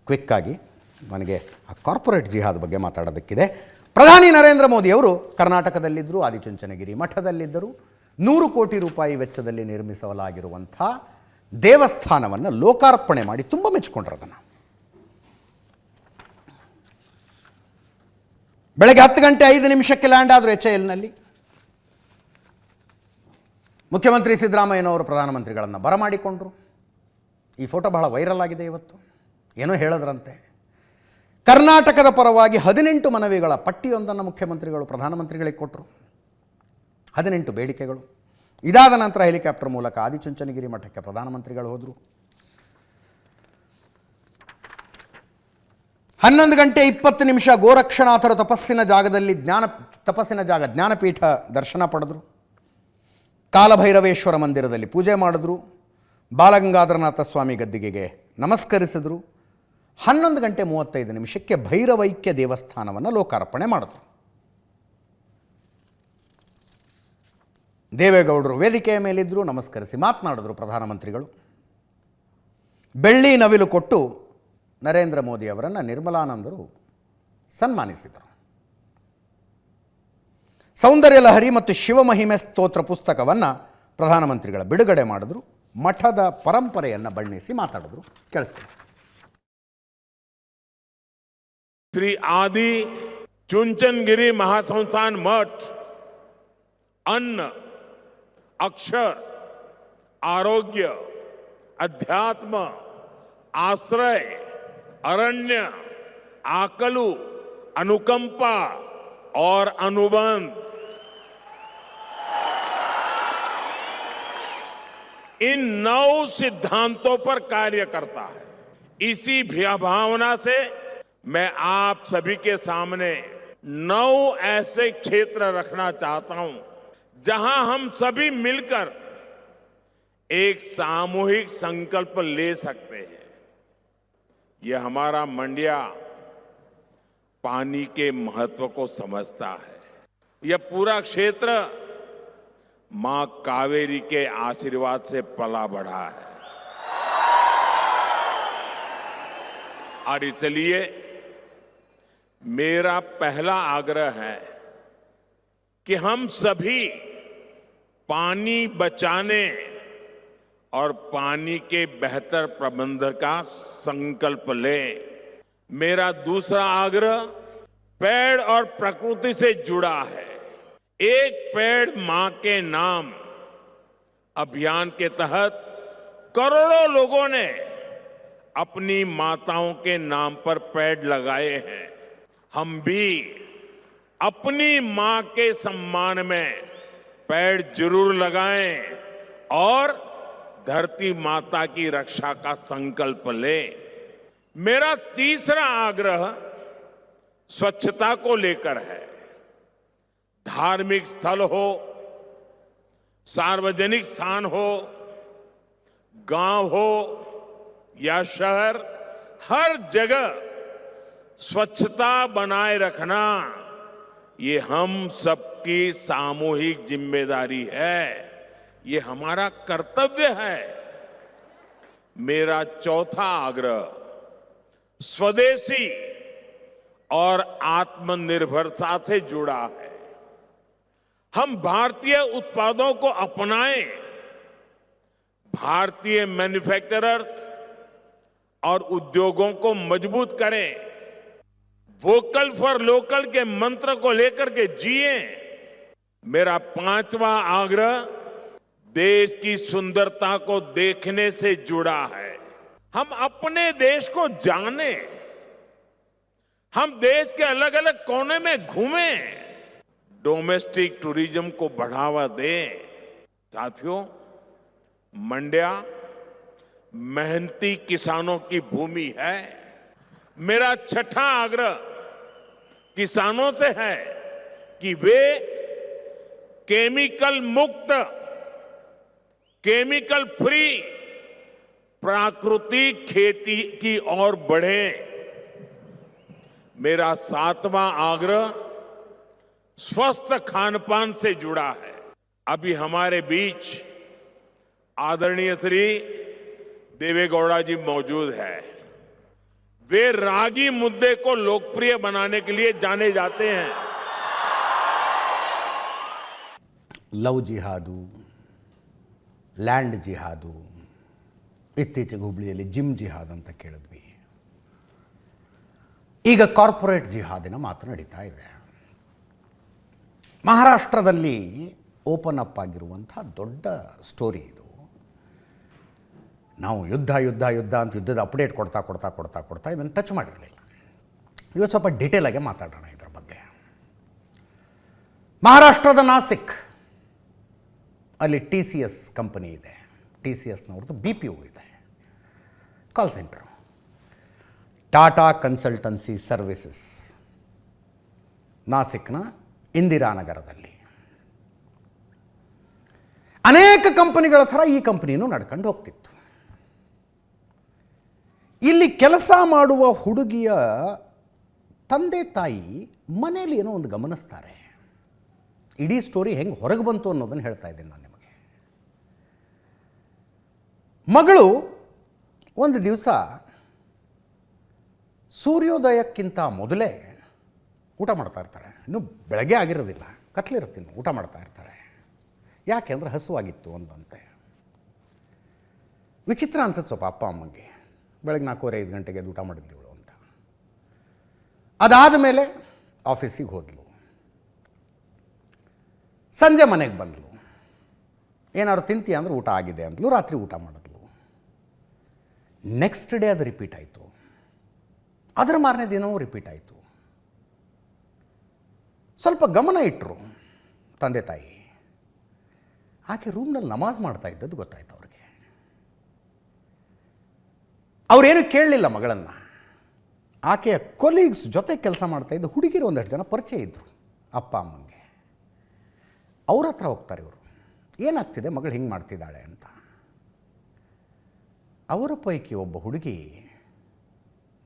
ಕ್ವಿಕ್ಕಾಗಿ ನನಗೆ ಆ ಕಾರ್ಪೊರೇಟ್ ಜಿಹಾದ್ ಬಗ್ಗೆ ಮಾತಾಡೋದಕ್ಕಿದೆ. ಪ್ರಧಾನಿ ನರೇಂದ್ರ ಮೋದಿಯವರು ಕರ್ನಾಟಕದಲ್ಲಿದ್ದರು, ಆದಿಚುಂಚನಗಿರಿ ಮಠದಲ್ಲಿದ್ದರು. 100 ಕೋಟಿ ರೂಪಾಯಿ ವೆಚ್ಚದಲ್ಲಿ ನಿರ್ಮಿಸಲಾಗಿರುವಂಥ ದೇವಸ್ಥಾನವನ್ನು ಲೋಕಾರ್ಪಣೆ ಮಾಡಿ ತುಂಬ ಮೆಚ್ಚಿಕೊಂಡ್ರು. ಅದನ್ನು ಬೆಳಗ್ಗೆ 10:05 ಲ್ಯಾಂಡ್ ಆದರು HALನಲ್ಲಿ. ಮುಖ್ಯಮಂತ್ರಿ ಸಿದ್ದರಾಮಯ್ಯನವರು ಪ್ರಧಾನಮಂತ್ರಿಗಳನ್ನು ಬರಮಾಡಿಕೊಂಡ್ರು. ಈ ಫೋಟೋ ಬಹಳ ವೈರಲ್ ಆಗಿದೆ ಇವತ್ತು. ಏನೋ ಹೇಳಿದ್ರಂತೆ. ಕರ್ನಾಟಕದ ಪರವಾಗಿ 18 ಮನವಿಗಳ ಪಟ್ಟಿಯೊಂದನ್ನು ಮುಖ್ಯಮಂತ್ರಿಗಳು ಪ್ರಧಾನಮಂತ್ರಿಗಳಿಗೆ ಕೊಟ್ಟರು. 18 ಬೇಡಿಕೆಗಳು. ಇದಾದ ನಂತರ ಹೆಲಿಕಾಪ್ಟರ್ ಮೂಲಕ ಆದಿಚುಂಚನಗಿರಿ ಮಠಕ್ಕೆ ಪ್ರಧಾನಮಂತ್ರಿಗಳು ಹೋದರು. 11:20 ಗೋರಕ್ಷನಾಥರ ತಪಸ್ಸಿನ ಜಾಗ ಜ್ಞಾನಪೀಠ ದರ್ಶನ ಪಡೆದರು. ಕಾಲಭೈರವೇಶ್ವರ ಮಂದಿರದಲ್ಲಿ ಪೂಜೆ ಮಾಡಿದ್ರು. ಬಾಲಗಂಗಾಧರನಾಥ ಸ್ವಾಮಿ ಗದ್ದಿಗೆಗೆ ನಮಸ್ಕರಿಸಿದರು. 11:35 ಭೈರವೈಕ್ಯ ದೇವಸ್ಥಾನವನ್ನು ಲೋಕಾರ್ಪಣೆ ಮಾಡಿದ್ರು. ದೇವೇಗೌಡರು ವೇದಿಕೆಯ ಮೇಲಿದ್ದರು, ನಮಸ್ಕರಿಸಿ ಮಾತನಾಡಿದ್ರು ಪ್ರಧಾನಮಂತ್ರಿಗಳು. ಬೆಳ್ಳಿ ನವಿಲು ಕೊಟ್ಟು ನರೇಂದ್ರ ಮೋದಿ ಅವರನ್ನು ನಿರ್ಮಲಾನಂದರು ಸನ್ಮಾನಿಸಿದರು. ಸೌಂದರ್ಯ ಲಹರಿ ಮತ್ತು ಶಿವಮಹಿಮೆ ಸ್ತೋತ್ರ ಪುಸ್ತಕವನ್ನು ಪ್ರಧಾನಮಂತ್ರಿಗಳ ಬಿಡುಗಡೆ ಮಾಡಿದ್ರು. ಮಠದ ಪರಂಪರೆಯನ್ನು ಬಣ್ಣಿಸಿ ಮಾತಾಡಿದ್ರು. ಕೇಳಿಸ್ಕೊಳ್ಳಿ.
श्री आदि चुंचनगिरी महासंस्थान मठ अन्न, अक्षर, आरोग्य, अध्यात्म, आश्रय, अरण्य, आकलु, अनुकंपा और अनुबंध इन 9 सिद्धांतों पर कार्य करता है। इसी भावना से मैं आप सभी के सामने 9 ऐसे क्षेत्र रखना चाहता हूं जहां हम सभी मिलकर एक सामूहिक संकल्प ले सकते हैं। यह हमारा मंडिया पानी के महत्व को समझता है। यह पूरा क्षेत्र मां कावेरी के आशीर्वाद से पला बढ़ा है और इसलिए मेरा पहला आग्रह है कि हम सभी पानी बचाने और पानी के बेहतर प्रबंधन का संकल्प लें। मेरा दूसरा आग्रह पेड़ और प्रकृति से जुड़ा है। एक पेड़ मां के नाम अभियान के तहत करोड़ों लोगों ने अपनी माताओं के नाम पर पेड़ लगाए हैं। हम भी अपनी मां के सम्मान में पेड़ जरूर लगाएं और धरती माता की रक्षा का संकल्प लें। मेरा तीसरा आग्रह स्वच्छता को लेकर है। धार्मिक स्थल हो, सार्वजनिक स्थान हो, गांव हो या शहर, हर जगह स्वच्छता बनाए रखना ये हम सबकी सामूहिक जिम्मेदारी है। ये हमारा कर्तव्य है। मेरा चौथा आग्रह स्वदेशी और आत्मनिर्भरता से जुड़ा है। हम भारतीय उत्पादों को अपनाएं, भारतीय मैन्युफैक्चरर्स और उद्योगों को मजबूत करें, वोकल फॉर लोकल के मंत्र को लेकर के जिए। मेरा पांचवा आग्रह देश की सुंदरता को देखने से जुड़ा है। हम अपने देश को जानें, हम देश के अलग अलग कोने में घूमें, डोमेस्टिक टूरिज्म को बढ़ावा दें। साथियों, मंड्या मेहनती किसानों की भूमि है। मेरा छठा आग्रह किसानों से है कि वे केमिकल मुक्त, केमिकल फ्री प्राकृतिक खेती की ओर बढ़ें। मेरा सातवां आग्रह स्वस्थ खान-पान से जुड़ा है। अभी हमारे बीच आदरणीय श्री देवेगौड़ा जी मौजूद है। वे रागी मुद्दे को लोकप्रिय बनाने के लिए जाने जाते हैं।
ಲವ್ ಜಿಹಾದು, ಲ್ಯಾಂಡ್ ಜಿಹಾದು, ಇತ್ತೀಚೆಗೆ ಹುಬ್ಳಿಯಲ್ಲಿ ಜಿಮ್ ಜಿಹಾದ್ ಅಂತ ಕೇಳಿದ್ವಿ. ಈಗ ಕಾರ್ಪೊರೇಟ್ ಜಿಹಾದಿನ ಮಾತು ನಡೀತಾ ಇದೆ. ಮಹಾರಾಷ್ಟ್ರದಲ್ಲಿ ಓಪನ್ ಅಪ್ ಆಗಿರುವಂಥ ದೊಡ್ಡ ಸ್ಟೋರಿ ಇದು. ನಾವು ಯುದ್ಧ ಯುದ್ಧ ಯುದ್ಧ ಅಂತ ಯುದ್ಧದ ಅಪ್ಡೇಟ್ ಕೊಡ್ತಾ ಕೊಡ್ತಾ ಕೊಡ್ತಾ ಕೊಡ್ತಾ ಇದನ್ನು ಟಚ್ ಮಾಡಿರಲಿಲ್ಲ. ಇವತ್ತು ಸ್ವಲ್ಪ ಡಿಟೇಲಾಗೆ ಮಾತಾಡೋಣ ಇದರ ಬಗ್ಗೆ. ಮಹಾರಾಷ್ಟ್ರದ ನಾಸಿಕ್ ಅಲ್ಲಿ TCS ಕಂಪನಿ ಇದೆ. TCSನವ್ರದ್ದು BPO ಇದೆ, ಕಾಲ್ ಸೆಂಟರು, ಟಾಟಾ ಕನ್ಸಲ್ಟೆನ್ಸಿ ಸರ್ವಿಸಸ್, ನಾಸಿಕ್ನ ಇಂದಿರಾನಗರದಲ್ಲಿ. ಅನೇಕ ಕಂಪನಿಗಳ ಥರ ಈ ಕಂಪನಿನೂ ನಡ್ಕೊಂಡು ಹೋಗ್ತಿತ್ತು. ಇಲ್ಲಿ ಕೆಲಸ ಮಾಡುವ ಹುಡುಗಿಯ ತಂದೆ ತಾಯಿ ಮನೇಲಿ ಏನೋ ಒಂದು ಗಮನಿಸ್ತಾರೆ. ಇಡೀ ಸ್ಟೋರಿ ಹೆಂಗೆ ಹೊರಗೆ ಬಂತು ಅನ್ನೋದನ್ನು ಹೇಳ್ತಾ ಇದ್ದೀನಿ ನಾನು ನಿಮಗೆ. ಮಗಳು ಒಂದು ದಿವಸ ಸೂರ್ಯೋದಯಕ್ಕಿಂತ ಮೊದಲೇ ಊಟ ಮಾಡ್ತಾ ಇರ್ತಾಳೆ. ಇನ್ನೂ ಬೆಳಗ್ಗೆ ಆಗಿರೋದಿಲ್ಲ, ಕತ್ಲಿರುತ್ತೆ, ಇನ್ನು ಊಟ ಮಾಡ್ತಾ ಇರ್ತಾಳೆ. ಯಾಕೆ ಅಂದರೆ ಹಸುವಾಗಿತ್ತು ಅಂದಂತೆ. ವಿಚಿತ್ರ ಅನ್ಸುತ್ತೆ ಸ್ವಲ್ಪ ಅಪ್ಪ ಅಮ್ಮಂಗೆ. ಬೆಳಗ್ಗೆ 4:30-5 ಗಂಟೆಗೆ ಊಟ ಮಾಡಿದ್ದೀವಳು ಅಂತ. ಅದಾದ ಮೇಲೆ ಆಫೀಸಿಗೆ ಹೋದ್ಲು. ಸಂಜೆ ಮನೆಗೆ ಬಂದಳು. ಏನಾದ್ರು ತಿಂತೀಯ ಅಂದರೆ ಊಟ ಆಗಿದೆ ಅಂದ್ಲು. ರಾತ್ರಿ ಊಟ ಮಾಡಿದ್ಲು. ನೆಕ್ಸ್ಟ್ ಡೇ ಅದು ರಿಪೀಟ್ ಆಯಿತು. ಅದರ ಮಾರನೇ ದಿನವೂ ರಿಪೀಟ್ ಆಯಿತು. ಸ್ವಲ್ಪ ಗಮನ ಇಟ್ಟರು ತಂದೆ ತಾಯಿ. ಆಕೆ ರೂಮ್ನಲ್ಲಿ ನಮಾಜ್ ಮಾಡ್ತಾ ಇದ್ದದ್ದು ಗೊತ್ತಾಯ್ತು ಅವ್ರಿಗೆ. ಅವರೇನು ಕೇಳಲಿಲ್ಲ ಮಗಳನ್ನು. ಆಕೆಯ ಕೊಲೀಗ್ಸ್ ಜೊತೆ ಕೆಲಸ ಮಾಡ್ತಾಯಿದ್ದು ಹುಡುಗಿರು ಒಂದಷ್ಟು ಜನ ಪರಿಚಯ ಇದ್ದರು ಅಪ್ಪ ಅಮ್ಮಂಗೆ. ಅವ್ರ ಹತ್ರ ಹೋಗ್ತಾರೆ ಇವರು, ಏನಾಗ್ತಿದೆ ಮಗಳು ಹಿಂಗೆ ಮಾಡ್ತಿದ್ದಾಳೆ ಅಂತ. ಅವರ ಪೈಕಿ ಒಬ್ಬ ಹುಡುಗಿ,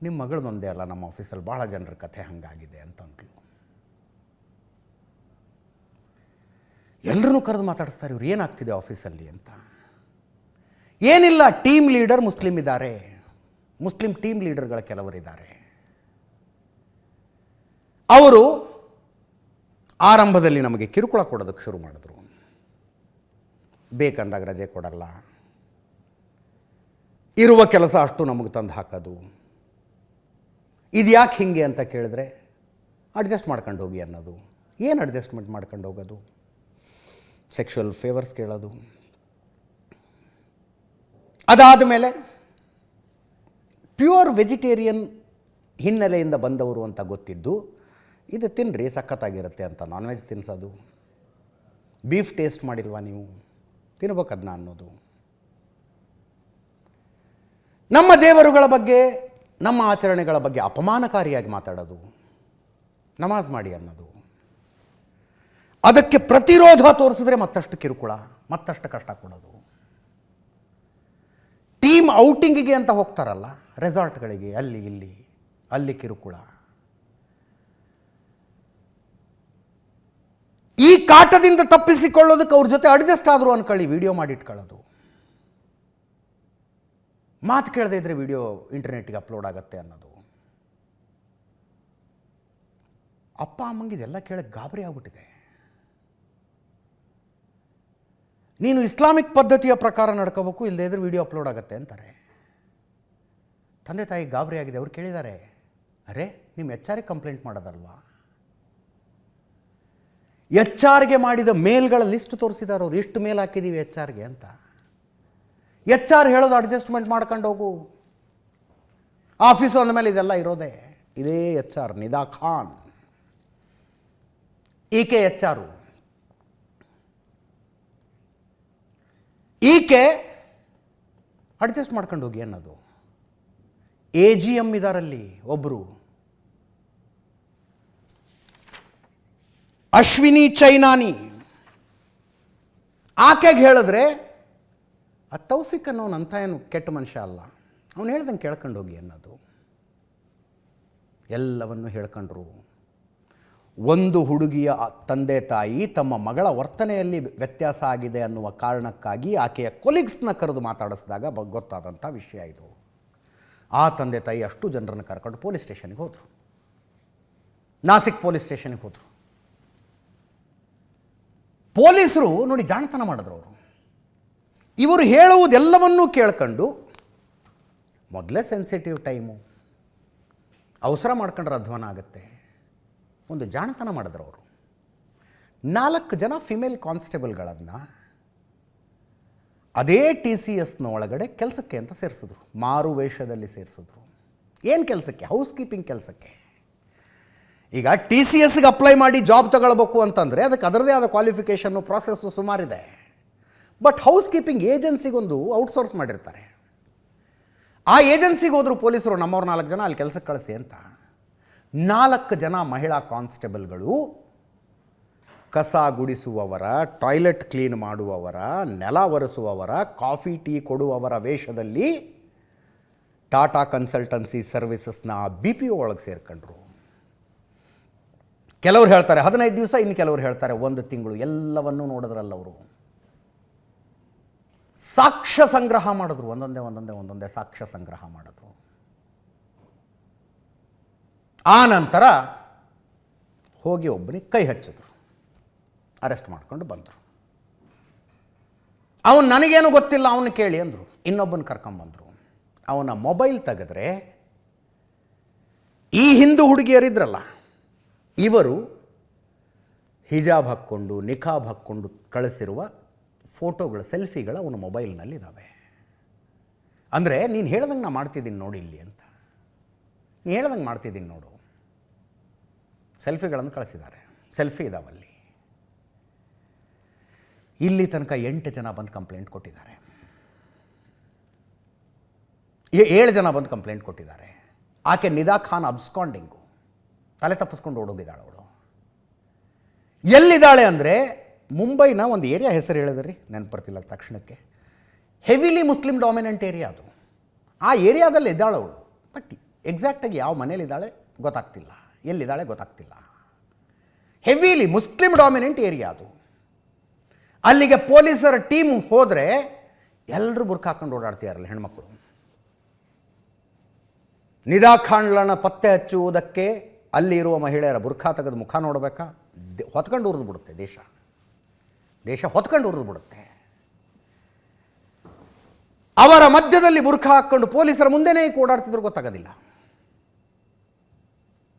ನಿಮ್ಮ ಮಗಳದೊಂದೇ ಅಲ್ಲ, ನಮ್ಮ ಆಫೀಸಲ್ಲಿ ಭಾಳ ಜನರ ಕಥೆ ಹಾಗಾಗಿದೆ ಅಂತಂದ್ಲು. ಎಲ್ಲರೂ ಕರೆದು ಮಾತಾಡಿಸ್ತಾರೆ, ಇವ್ರು ಏನಾಗ್ತಿದೆ ಆಫೀಸಲ್ಲಿ ಅಂತ. ಏನಿಲ್ಲ, ಟೀಮ್ ಲೀಡರ್ ಮುಸ್ಲಿಂ ಇದ್ದಾರೆ, ಮುಸ್ಲಿಂ ಟೀಮ್ ಲೀಡರ್ಗಳ ಕೆಲವರಿದ್ದಾರೆ. ಅವರು ಆರಂಭದಲ್ಲಿ ನಮಗೆ ಕಿರುಕುಳ ಕೊಡೋದಕ್ಕೆ ಶುರು ಮಾಡಿದ್ರು. ಬೇಕಂದಾಗ ರಜೆ ಕೊಡಲ್ಲ, ಇರುವ ಕೆಲಸ ಅಷ್ಟು ನಮಗೆ ತಂದು ಹಾಕೋದು. ಇದು ಯಾಕೆ ಹಿಂಗೆ ಅಂತ ಕೇಳಿದ್ರೆ ಅಡ್ಜಸ್ಟ್ ಮಾಡ್ಕೊಂಡು ಹೋಗಿ ಅನ್ನೋದು. ಏನು ಅಡ್ಜಸ್ಟ್ಮೆಂಟ್ ಮಾಡ್ಕೊಂಡು ಹೋಗೋದು? ಸೆಕ್ಷುವಲ್ ಫೇವರ್ಸ್ ಕೇಳೋದು. ಅದಾದ ಮೇಲೆ ಪ್ಯೂರ್ ವೆಜಿಟೇರಿಯನ್ ಹಿನ್ನೆಲೆಯಿಂದ ಬಂದವರು ಅಂತ ಗೊತ್ತಿದ್ದು, ಇದು ತಿನ್ನಿರಿ ಸಖತ್ತಾಗಿರುತ್ತೆ ಅಂತ ನಾನ್ ವೆಜ್ ತಿನ್ನಿಸೋದು. ಬೀಫ್ ಟೇಸ್ಟ್ ಮಾಡಿಲ್ವಾ ನೀವು, ತಿನ್ಬೇಕದನ್ನ ಅನ್ನೋದು. ನಮ್ಮ ದೇವರುಗಳ ಬಗ್ಗೆ, ನಮ್ಮ ಆಚರಣೆಗಳ ಬಗ್ಗೆ ಅಪಮಾನಕಾರಿಯಾಗಿ ಮಾತಾಡೋದು, ನಮಾಜ್ ಮಾಡಿ ಅನ್ನೋದು. ಅದಕ್ಕೆ ಪ್ರತಿರೋಧ ತೋರಿಸಿದ್ರೆ ಮತ್ತಷ್ಟು ಕಿರುಕುಳ, ಮತ್ತಷ್ಟು ಕಷ್ಟ ಕೊಡೋದು. ಟೀಮ್ ಔಟಿಂಗಿಗೆ ಅಂತ ಹೋಗ್ತಾರಲ್ಲ ರೆಸಾರ್ಟ್ಗಳಿಗೆ, ಅಲ್ಲಿ ಇಲ್ಲಿ ಅಲ್ಲಿ ಕಿರುಕುಳ. ಈ ಕಾಟದಿಂದ ತಪ್ಪಿಸಿಕೊಳ್ಳೋದಕ್ಕೆ ಅವ್ರ ಜೊತೆ ಅಡ್ಜಸ್ಟ್ ಆದರೂ ಅನ್ಕೊಳ್ಳಿ, ವಿಡಿಯೋ ಮಾಡಿಟ್ಕೊಳ್ಳೋದು. ಮಾತು ಕೇಳದೇ ಇದ್ರೆ ವಿಡಿಯೋ ಇಂಟರ್ನೆಟ್ಗೆ ಅಪ್ಲೋಡ್ ಆಗುತ್ತೆ ಅನ್ನೋದು. ಅಪ್ಪ ಅಮ್ಮಂಗೆ ಇದೆಲ್ಲ ಕೇಳಕ್ಕೆ ಗಾಬರಿ ಆಗ್ಬಿಟ್ಟಿದೆ. ನೀನು ಇಸ್ಲಾಮಿಕ್ ಪದ್ಧತಿಯ ಪ್ರಕಾರ ನಡ್ಕೋಬೇಕು, ಇಲ್ಲದೇ ಇದ್ರೆ ವಿಡಿಯೋ ಅಪ್ಲೋಡ್ ಆಗುತ್ತೆ ಅಂತಾರೆ. ತಂದೆ ತಾಯಿ ಗಾಬರಿ ಆಗಿದೆ. ಅವ್ರು ಕೇಳಿದ್ದಾರೆ, ಅರೆ ನಿಮ್ಮ HR ಕಂಪ್ಲೇಂಟ್ ಮಾಡೋದಲ್ವಾ? HR ಮಾಡಿದ ಮೇಲ್ಗಳ ಲಿಸ್ಟ್ ತೋರಿಸಿದ್ದಾರೆ ಅವರು, ಎಷ್ಟು ಮೇಲ್ ಹಾಕಿದ್ದೀವಿ HR ಅಂತ. HR ಹೇಳೋದು ಅಡ್ಜಸ್ಟ್ಮೆಂಟ್ ಮಾಡ್ಕೊಂಡು ಹೋಗು. ಆಫೀಸು ಅಂದಮೇಲೆ ಇದೆಲ್ಲ ಇರೋದೇ. ಇದೇ HR, ನಿದಾ ಖಾನ್, ಈಕೆ HR. ಈಕೆ ಅಡ್ಜಸ್ಟ್ ಮಾಡ್ಕೊಂಡು ಹೋಗಿ ಅನ್ನೋದು. AGM ಇದರಲ್ಲಿ ಒಬ್ಬರು, ಅಶ್ವಿನಿ ಚೈನಾನಿ, ಆಕೆಗೆ ಹೇಳಿದ್ರೆ ಆ ತೌಫಿಕ್ ಅನ್ನೋನಂತ ಏನು ಕೆಟ್ಟ ಮನುಷ್ಯ ಅಲ್ಲ, ಅವನು ಹೇಳ್ದಂಗೆ ಕೇಳ್ಕೊಂಡು ಹೋಗಿ ಅನ್ನೋದು. ಎಲ್ಲವನ್ನು ಹೇಳ್ಕೊಂಡ್ರು. ಒಂದು ಹುಡುಗಿಯ ತಂದೆ ತಾಯಿ ತಮ್ಮ ಮಗಳ ವರ್ತನೆಯಲ್ಲಿ ವ್ಯತ್ಯಾಸ ಆಗಿದೆ ಅನ್ನುವ ಕಾರಣಕ್ಕಾಗಿ ಆಕೆಯ ಕೊಲೀಗ್ಸ್ನ ಕರೆದು ಮಾತಾಡಿಸಿದಾಗ ಗೊತ್ತಾದಂಥ ವಿಷಯ ಇದು. ಆ ತಂದೆ ತಾಯಿ ಅಷ್ಟು ಜನರನ್ನು ಕರ್ಕೊಂಡು ಪೊಲೀಸ್ ಸ್ಟೇಷನ್ಗೆ ಹೋದರು. ನಾಸಿಕ್ ಪೊಲೀಸ್ ಸ್ಟೇಷನ್ಗೆ ಹೋದರು. ಪೊಲೀಸರು ನೋಡಿ ಜಾಣತನ ಮಾಡಿದ್ರು. ಅವರು ಇವರು ಹೇಳುವುದೆಲ್ಲವನ್ನೂ ಕೇಳ್ಕೊಂಡು, ಮೊದಲೇ ಸೆನ್ಸಿಟಿವ್ ಟೈಮು, ಅವಸರ ಮಾಡ್ಕೊಂಡ್ರೆ ಅಧ್ವಾನ ಆಗುತ್ತೆ. ಒಂದು ಜಾಣತನ ಮಾಡಿದ್ರು ಅವರು. 4 ಜನ ಫಿಮೇಲ್ ಕಾನ್ಸ್ಟೇಬಲ್ಗಳನ್ನು ಅದೇ TCSನ ಒಳಗಡೆ ಕೆಲಸಕ್ಕೆ ಅಂತ ಸೇರಿಸಿದ್ರು. ಮಾರು ವೇಷದಲ್ಲಿ ಸೇರಿಸಿದ್ರು. ಏನು ಕೆಲಸಕ್ಕೆ? ಹೌಸ್ ಕೀಪಿಂಗ್ ಕೆಲಸಕ್ಕೆ. ಈಗ TCSಗೆ ಅಪ್ಲೈ ಮಾಡಿ ಜಾಬ್ ತಗೊಳ್ಬೇಕು ಅಂತಂದರೆ ಅದಕ್ಕೆ ಅದರದೇ ಆದ ಕ್ವಾಲಿಫಿಕೇಷನ್ನು, ಪ್ರಾಸೆಸ್ಸು ಸುಮಾರಿದೆ. ಬಟ್ ಹೌಸ್ ಕೀಪಿಂಗ್ ಏಜೆನ್ಸಿಗೊಂದು ಔಟ್ಸೋರ್ಸ್ ಮಾಡಿರ್ತಾರೆ. ಆ ಏಜೆನ್ಸಿಗೆ ಹೋದ್ರು ಪೊಲೀಸರು, ನಮ್ಮವ್ರು 4 ಜನ ಅಲ್ಲಿ ಕೆಲಸಕ್ಕೆ ಕಳಿಸಿ ಅಂತ. 4 ಜನ ಮಹಿಳಾ ಕಾನ್ಸ್ಟೇಬಲ್ಗಳು ಕಸ ಗುಡಿಸುವವರ, ಟಾಯ್ಲೆಟ್ ಕ್ಲೀನ್ ಮಾಡುವವರ, ನೆಲ ಒರೆಸುವವರ, ಕಾಫಿ ಟೀ ಕೊಡುವವರ ವೇಷದಲ್ಲಿ ಟಾಟಾ ಕನ್ಸಲ್ಟೆನ್ಸಿ ಸರ್ವಿಸಸ್ನ BPO ಒಳಗೆ ಸೇರ್ಕೊಂಡ್ರು. ಕೆಲವರು ಹೇಳ್ತಾರೆ 15 ದಿವಸ, ಇನ್ನು ಕೆಲವರು ಹೇಳ್ತಾರೆ 1 ತಿಂಗಳು. ಎಲ್ಲವನ್ನೂ ನೋಡಿದ್ರಲ್ಲ ಅವರು. ಸಾಕ್ಷ್ಯ ಸಂಗ್ರಹ ಮಾಡಿದ್ರು. ಒಂದೊಂದೇ ಸಾಕ್ಷ್ಯ ಸಂಗ್ರಹ ಮಾಡಿದ್ರು. ಆ ನಂತರ ಹೋಗಿ ಒಬ್ಬನಿಗೆ ಕೈ ಹಚ್ಚಿದ್ರು. ಅರೆಸ್ಟ್ ಮಾಡ್ಕೊಂಡು ಬಂದರು. ಅವನು ನನಗೇನು ಗೊತ್ತಿಲ್ಲ, ಅವನು ಕೇಳಿ ಅಂದರು. ಇನ್ನೊಬ್ಬನ ಕರ್ಕೊಂಬಂದರು. ಅವನ ಮೊಬೈಲ್ ತೆಗೆದ್ರೆ ಈ ಹಿಂದೂ ಹುಡುಗಿಯರಿದ್ರಲ್ಲ, ಇವರು ಹಿಜಾಬ್ ಹಾಕ್ಕೊಂಡು, ನಿಖಾಬ್ ಹಾಕ್ಕೊಂಡು ಕಳಿಸಿರುವ ಫೋಟೋಗಳು, ಸೆಲ್ಫಿಗಳು ಅವನ ಮೊಬೈಲ್ನಲ್ಲಿದ್ದಾವೆ. ಅಂದರೆ ನೀನು ಹೇಳ್ದಂಗೆ ನಾನು ಮಾಡ್ತಿದ್ದೀನಿ ನೋಡಿ ಇಲ್ಲಿ ಅಂತ. ನೀನು ಹೇಳ್ದಂಗೆ ಮಾಡ್ತಿದ್ದೀನಿ ನೋಡು. ಸೆಲ್ಫಿಗಳನ್ನು ಕಳಿಸಿದ್ದಾರೆ. ಸೆಲ್ಫಿ ಇದಾವಲ್ಲಿ. ಇಲ್ಲಿ ತನಕ 8 ಜನ ಬಂದು ಕಂಪ್ಲೇಂಟ್ ಕೊಟ್ಟಿದ್ದಾರೆ. 7 ಜನ ಬಂದು ಕಂಪ್ಲೇಂಟ್ ಕೊಟ್ಟಿದ್ದಾರೆ. ಆಕೆ ನಿದಾ ಖಾನ್ ಅಬ್ಸ್ಕಾಂಡಿಂಗು, ತಲೆ ತಪ್ಪಿಸ್ಕೊಂಡು ಓಡೋಗಿದ್ದಾಳೆ ಅವಳು. ಎಲ್ಲಿದ್ದಾಳೆ ಅಂದರೆ ಮುಂಬೈನ ಒಂದು ಏರಿಯಾ ಹೆಸರು ಹೇಳಿದ್ರಿ, ನೆನಪರ್ತಿಲ್ಲ ತಕ್ಷಣಕ್ಕೆ. ಹೆವಿಲಿ ಮುಸ್ಲಿಂ ಡಾಮಿನೆಂಟ್ ಏರಿಯಾ ಅದು. ಆ ಏರಿಯಾದಲ್ಲಿ ಇದ್ದಾಳೆ ಅವಳು. ಬಟ್ ಎಕ್ಸಾಕ್ಟಾಗಿ ಯಾವ ಮನೇಲಿದ್ದಾಳೆ ಗೊತ್ತಾಗ್ತಿಲ್ಲ, ಎಲ್ಲಿದ್ದಾಳೆ ಗೊತ್ತಾಗ್ತಿಲ್ಲ. ಹೆವಿಲಿ ಮುಸ್ಲಿಂ ಡಾಮಿನೆಂಟ್ ಏರಿಯಾ ಅದು. ಅಲ್ಲಿಗೆ ಪೊಲೀಸರ ಟೀಮ್ ಹೋದರೆ ಎಲ್ಲರೂ ಬುರ್ಕ ಹಾಕೊಂಡು ಓಡಾಡ್ತಿದಾರಲ್ಲ ಹೆಣ್ಮಕ್ಳು. ನಿದಾ ಖಾನ್ಳನ್ನ ಪತ್ತೆ ಹಚ್ಚುವುದಕ್ಕೆ ಅಲ್ಲಿರುವ ಮಹಿಳೆಯರ ಬುರ್ಖಾ ತೆಗೆದು ಮುಖ ನೋಡಬೇಕಾ? ಹೊತ್ಕೊಂಡು ಉರಿದು ಬಿಡುತ್ತೆ ದೇಶ ಹೊತ್ಕೊಂಡು ಉರಿದು ಬಿಡುತ್ತೆ. ಅವರ ಮಧ್ಯದಲ್ಲಿ ಬುರ್ಖ ಹಾಕ್ಕೊಂಡು ಪೊಲೀಸರ ಮುಂದೆನೇ ಓಡಾಡ್ತಿದ್ರು ಗೊತ್ತಾಗೋದಿಲ್ಲ.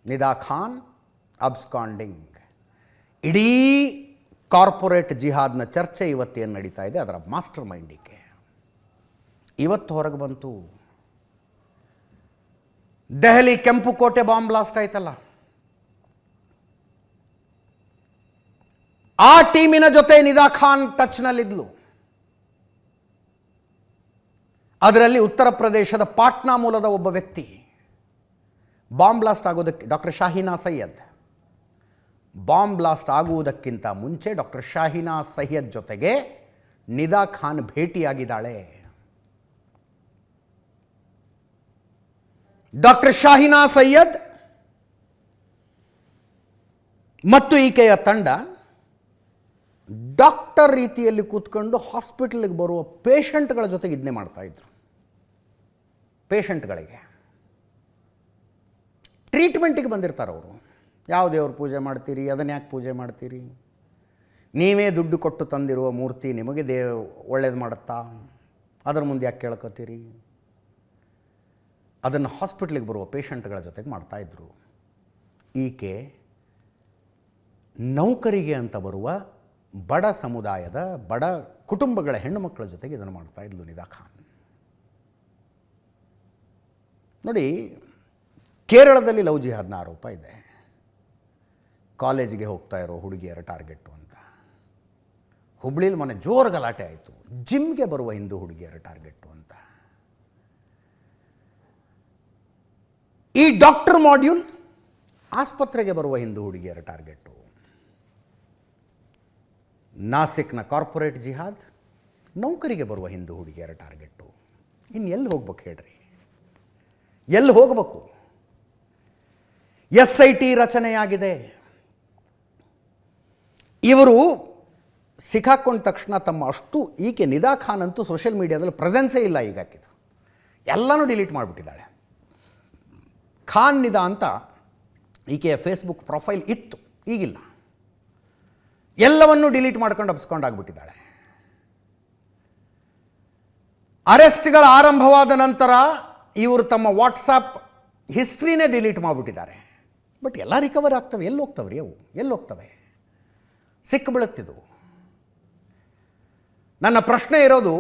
ನಿದಾ ಖಾನ್ ಅಬ್ಸ್ಕಾಂಡಿಂಗ್. ಇಡೀ ಕಾರ್ಪೊರೇಟ್ ಜಿಹಾದ್ನ ಚರ್ಚೆ ಇವತ್ತೇನು ನಡೀತಾ ಇದೆ, ಅದರ ಮಾಸ್ಟರ್ ಮೈಂಡಿಗೆ ಇವತ್ತು ಹೊರಗೆ ಬಂತು. ದೆಹಲಿ ಕೆಂಪುಕೋಟೆ ಬಾಂಬ್ ಬ್ಲಾಸ್ಟ್ ಆಯ್ತಲ್ಲ, ಆ ಟೀಮಿನ ಜೊತೆ ನಿದಾ ಖಾನ್ ಟಚ್ನಲ್ಲಿದ್ಲು. ಅದರಲ್ಲಿ ಉತ್ತರ ಪ್ರದೇಶದ ಪಾಟ್ನಾ ಮೂಲದ ಒಬ್ಬ ವ್ಯಕ್ತಿ. ಬಾಂಬ್ ಬ್ಲಾಸ್ಟ್ ಆಗೋದಕ್ಕೆ doctor Shahina Syed, bomb blast ಆಗುವುದಕ್ಕಿಂತ ಮುಂಚೆ ಡಾಕ್ಟರ್ ಶಾಹಿನಾ ಸೈಯದ್ ಜೊತೆಗೆ ನಿದಾ ಖಾನ್ ಭೇಟಿಯಾಗಿದ್ದಾಳೆ. ಡಾಕ್ಟರ್ ಶಾಹಿನಾ ಸೈಯದ್ ಮತ್ತು ಈಕೆಯ ತಂಡ ಡಾಕ್ಟರ್ ರೀತಿಯಲ್ಲಿ ಕೂತ್ಕೊಂಡು ಹಾಸ್ಪಿಟಲ್ಗೆ ಬರುವ ಪೇಷಂಟ್ಗಳ ಜೊತೆಗೆ ಇದನ್ನೇ ಮಾಡ್ತಾಯಿದ್ರು. ಪೇಷಂಟ್ಗಳಿಗೆ ಟ್ರೀಟ್ಮೆಂಟಿಗೆ ಬಂದಿರ್ತಾರೆ ಅವರು. ಯಾವ ದೇವ್ರ ಪೂಜೆ ಮಾಡ್ತೀರಿ, ಅದನ್ನು ಯಾಕೆ ಪೂಜೆ ಮಾಡ್ತೀರಿ, ನೀವೇ ದುಡ್ಡು ಕೊಟ್ಟು ತಂದಿರುವ ಮೂರ್ತಿ ನಿಮಗೆ ಒಳ್ಳೇದು ಮಾಡುತ್ತಾ, ಅದರ ಮುಂದೆ ಯಾಕೆ ಕೇಳ್ಕೊತೀರಿ, ಅದನ್ನು ಹಾಸ್ಪಿಟ್ಲಿಗೆ ಬರುವ ಪೇಷಂಟ್ಗಳ ಜೊತೆಗೆ ಮಾಡ್ತಾಯಿದ್ರು. ಈಕೆ ನೌಕರಿಗೆ ಅಂತ ಬರುವ ಬಡ ಸಮುದಾಯದ ಬಡ ಕುಟುಂಬಗಳ ಹೆಣ್ಣು ಮಕ್ಕಳ ಜೊತೆಗೆ ಇದನ್ನು ಮಾಡ್ತಾಯಿದ್ಲು ನಿದಾ ಖಾನ್. ನೋಡಿ, ಕೇರಳದಲ್ಲಿ ಲವ್ ಜಿಹಾದ್ನ ಆರೋಪ ಇದೆ. ಕಾಲೇಜಿಗೆ ಹೋಗ್ತಾ ಇರೋ ಹುಡುಗಿಯರ ಟಾರ್ಗೆಟು ಅಂತ. ಹುಬ್ಳಿಲಿ ಮೊನ್ನೆ ಜೋರು ಗಲಾಟೆ ಆಯಿತು, ಜಿಮ್ಗೆ ಬರುವ ಹಿಂದೂ ಹುಡುಗಿಯರ ಟಾರ್ಗೆಟು ಅಂತ. ಈ ಡಾಕ್ಟರ್ ಮಾಡ್ಯೂಲ್ ಆಸ್ಪತ್ರೆಗೆ ಬರುವ ಹಿಂದೂ ಹುಡುಗಿಯರ ಟಾರ್ಗೆಟು. ನಾಸಿಕ್ನ ಕಾರ್ಪೊರೇಟ್ ಜಿಹಾದ್ ನೌಕರಿಗೆ ಬರುವ ಹಿಂದೂ ಹುಡುಗಿಯರ ಟಾರ್ಗೆಟು. ಇನ್ನು ಎಲ್ಲಿ ಹೋಗ್ಬೇಕು ಹೇಳ್ರಿ, ಎಲ್ಲಿ ಹೋಗಬೇಕು? SIT ರಚನೆಯಾಗಿದೆ. ಇವರು ಸಿಕ್ಕಾಕೊಂಡ ತಕ್ಷಣ ತಮ್ಮ ಈಕೆ ನಿದಾ ಖಾನ್ ಅಂತೂ ಸೋಷಿಯಲ್ ಮೀಡಿಯಾದಲ್ಲಿ ಪ್ರೆಸೆನ್ಸೇ ಇಲ್ಲ. ಈಗ ಹಾಕಿದ್ದು ಎಲ್ಲನೂ ಡಿಲೀಟ್ ಮಾಡಿಬಿಟ್ಟಿದ್ದಾಳೆ. ಖಾನ್ ನಿದಾ ಅಂತ ಈಕೆಯ ಫೇಸ್ಬುಕ್ ಪ್ರೊಫೈಲ್ ಇತ್ತು, ಈಗಿಲ್ಲ. ಎಲ್ಲವನ್ನೂ ಡಿಲೀಟ್ ಮಾಡ್ಕೊಂಡು ಅಬ್ಸ್ಕೊಂಡಾಗ್ಬಿಟ್ಟಿದ್ದಾಳೆ. ಅರೆಸ್ಟ್ಗಳ ಆರಂಭವಾದ ನಂತರ ಇವರು ತಮ್ಮ ವಾಟ್ಸಾಪ್ ಹಿಸ್ಟ್ರಿನೇ ಡಿಲೀಟ್ ಮಾಡಿಬಿಟ್ಟಿದ್ದಾರೆ. ಬಟ್ ಎಲ್ಲ ರಿಕವರ್ ಆಗ್ತವೆ. ಎಲ್ಲಿ ಹೋಗ್ತವೆ ರೀ ಅವು, ಎಲ್ಲಿ ಹೋಗ್ತವೆ? ಸಿಕ್ಕಿಬೀಳುತ್ತಿದ್ದು. ನನ್ನ ಪ್ರಶ್ನೆ ಇರೋದು,